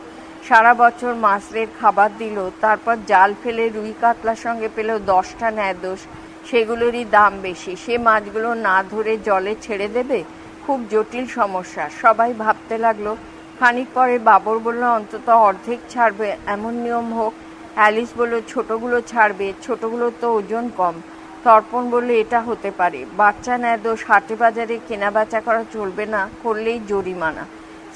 সারা বছর মাছদের খাবার দিল, তারপর জাল ফেলে রুই কাতলার সঙ্গে পেল 10টা ন্যাদোষ, সেগুলোরই দাম বেশি, সে মাছগুলো না ধরে জলে ছেড়ে দেবে? খুব জটিল সমস্যা। সবাই ভাবতে লাগলো। খানিক পরে বাবর বলল, অন্তত অর্ধেক ছাড়বে এমন নিয়ম হোক। অ্যালিস বলল, ছোটগুলো ছাড়বে, ছোটগুলোর তো ওজন কম। তর্পণ বলল, এটা হতে পারে, বাচ্চা ন্যাদোষ হাটে বাজারে কেনা বেচা করা চলবে না, করলেই জরিমানা।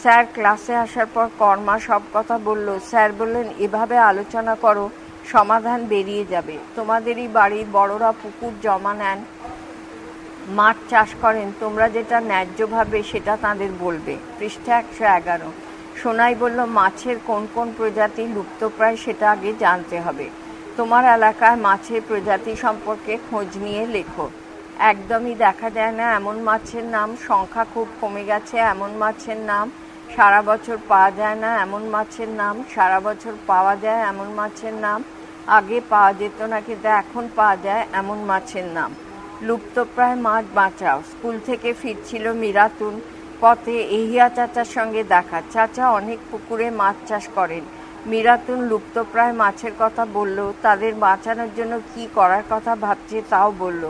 স্যার ক্লাসে আসার পর কর্মা সব কথা বলল। স্যার বললেন, এভাবে আলোচনা করো, সমাধান বেরিয়ে যাবে। তোমাদেরই বাড়ির বড়রা পুকুর জমা নেন, মাছ চাষ করেন, তোমরা যেটা ন্যায্য ভাবে সেটা তাঁদের বলবে। পৃষ্ঠা 111। সোনাই বলল, মাছের কোন কোন প্রজাতি লুপ্তপ্রায় সেটা আগে জানতে হবে। তোমার এলাকায় মাছের প্রজাতি সম্পর্কে খোঁজ নিয়ে লেখো। একদমই দেখা যায় না এমন মাছের নাম, সংখ্যা খুব কমে গেছে এমন মাছের নাম, সারা বছর পাওয়া যায় না এমন মাছের নাম, সারা বছর পাওয়া যায় এমন মাছের নাম, আগে পাওয়া যেত না কিন্তু এখন পাওয়া যায় এমন মাছের নাম। লুপ্তপ্রায় মাছ বাঁচাও। স্কুল থেকে ফিরছিল মিরাতুন, পথে এহিয়া চাচার সঙ্গে দেখা। চাচা অনেক পুকুরে মাছ চাষ করেন। মিরাতুন লুপ্তপ্রায় মাছের কথা বলল, তাদের বাঁচানোর জন্য কি করার কথা ভাবছে তাও বলল।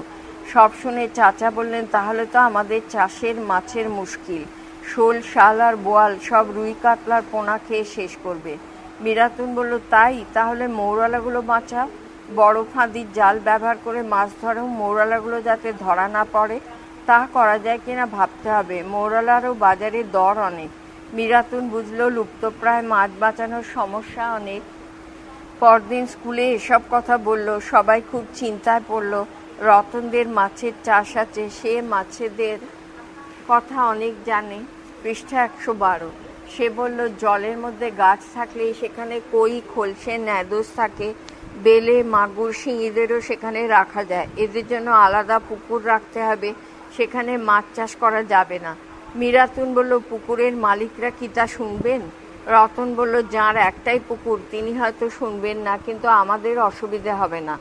সব শুনে চাচা বললেন, তাহলে তো আমাদের চাষের মাছের মুশকিল, শোল, শাল আর বোয়াল সব রুই কাতলার পোনা খেয়ে শেষ করবে। মিরাতুন বলল, তাই, তাহলে মৌরলাগুলো বাঁচাও, বড় ফাঁদির জাল ব্যবহার করে মাছ ধরো, মৌরলাগুলো যাতে ধরা না পড়ে। তা করা যায় কিনা ভাবতে হবে, মৌরলারও বাজারে দর অনেক। মিরাতুন বুঝলো লুপ্তপ্রায় মাছ বাঁচানোর সমস্যা অনেক। পরদিন স্কুলে এসব কথা বলল, সবাই খুব চিন্তায় পড়ল। রতনদের মাছের চাষ আছে, সে মাছেদের কথা অনেক জানে। পৃষ্ঠা 112। সে বলল, জলের মধ্যে গাছ থাকলেই সেখানে কই, খোলসে, ন্যাদোষ থাকে, বেলে, মাগুর, শিঙিদেরও সেখানে রাখা যায়, এদের জন্য আলাদা পুকুর রাখতে হবে, সেখানে মাছ চাষ করা যাবে না। মিরাতুন বলল, পুকুরের মালিকরা কি তা শুনবেন? রতন বলল, যার একটাই পুকুর তিনি হয়তো শুনবেন না, কিন্তু আমাদের অসুবিধে হবে না,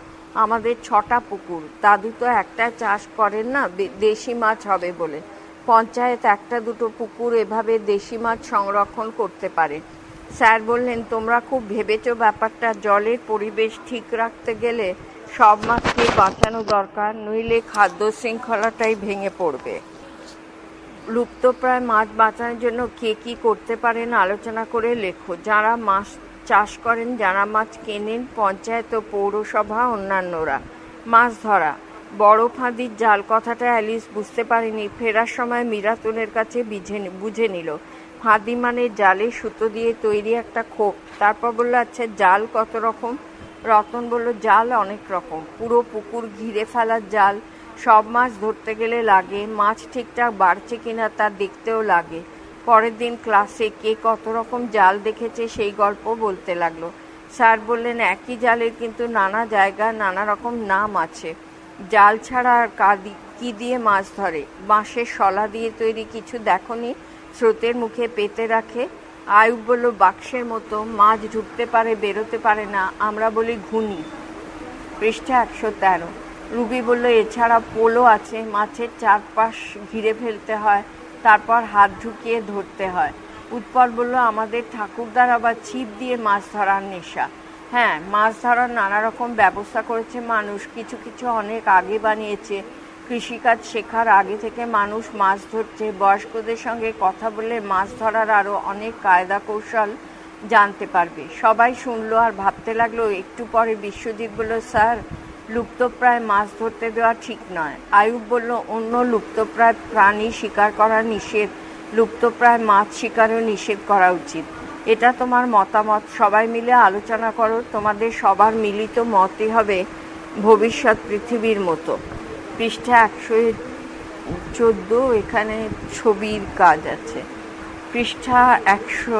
আমাদের 6টা পুকুর, দাদু তো একটা চাষ করেন না, দেশি মাছ হবে বলে। পঞ্চায়েত 1-2 পুকুর এভাবে দেশি মাছ সংরক্ষণ করতে পারে। স্যার বললেন, তোমরা খুব ভেবেছো ব্যাপারটা, জলের পরিবেশ ঠিক রাখতে গেলে সব মাছকে বাঁচানো দরকার, নইলে খাদ্য শৃঙ্খলাটাই ভেঙে পড়বে। লুপ্তপ্রায় মাছ বাঁচানোর জন্য কে কী করতে পারেন আলোচনা করে লেখো। যারা মাছ চাষ করেন, যারা মাছ কেনেন, পঞ্চায়েত ও পৌরসভা, অন্যান্যরা। মাছ ধরা, বড় ফাঁদির জাল কথাটা অ্যালিস বুঝতে পারেনি, ফেরার সময় মিরাতুনের কাছে বুঝে নিল। ফাঁদি মানে জালে সুতো দিয়ে তৈরি একটা খোপ। তারপর বলল, আচ্ছা জাল কত রকম? রতন বলল, জাল অনেক রকম, পুরো পুকুর ঘিরে ফেলার জাল, সব মাছ ধরতে গেলে লাগে, মাছ ঠিকঠাক বাড়ছে কিনা তা দেখতেও লাগে। পরের দিন ক্লাসে কে কত রকম জাল দেখেছে সেই গল্প বলতে লাগলো। স্যার বললেন, একই জালের কিন্তু নানা জায়গায় নানা রকম নাম আছে। জাল ছাড়া আর কি দিয়ে মাছ ধরে? বাঁশের শলা দিয়ে তৈরি কিছু দেখনি? স্রোতের মুখে পেতে রাখে। আয়ুব বলল, বাক্সের মতো, মাছ ঢুকতে পারে বেরোতে পারে না, আমরা বলি ঘুনি। পৃষ্ঠা 113। রুবি বলল, এছাড়া পোলো আছে, মাছের চারপাশ ঘিরে ফেলতে হয়, তারপর হাত ঢুকিয়ে ধরতে হয়। উৎপল বলল, আমাদের ঠাকুরদার আবার ছিপ দিয়ে মাছ ধরার নেশা। হ্যাঁ, মাছ ধরার নানা রকম ব্যবস্থা করেছে মানুষ, কিছু কিছু অনেক আগে বানিয়েছে। কৃষিকাজ শেখার আগে থেকে মানুষ মাছ ধরছে। বয়স্কদের সঙ্গে কথা বলে মাছ ধরার আরও অনেক কায়দা কৌশল জানতে পারবে। সবাই শুনলো আর ভাবতে লাগলো। একটু পরে বিশ্বজিৎ বলল, স্যার, লুপ্তপ্রায় মাছ ধরতে দেওয়া ঠিক নয়। আয়ুব বলল, অন্য লুপ্তপ্রায় প্রাণী শিকার করা নিষেধ, লুপ্তপ্রায় মাছ শিকারও নিষেধ করা উচিত। এটা তোমার মতামত, সবাই মিলে আলোচনা করো। তোমাদের সবার মিলিত মতই হবে ভবিষ্যৎ পৃথিবীর মতো। পৃষ্ঠা 114। এখানে ছবির কাজ আছে। পৃষ্ঠা 100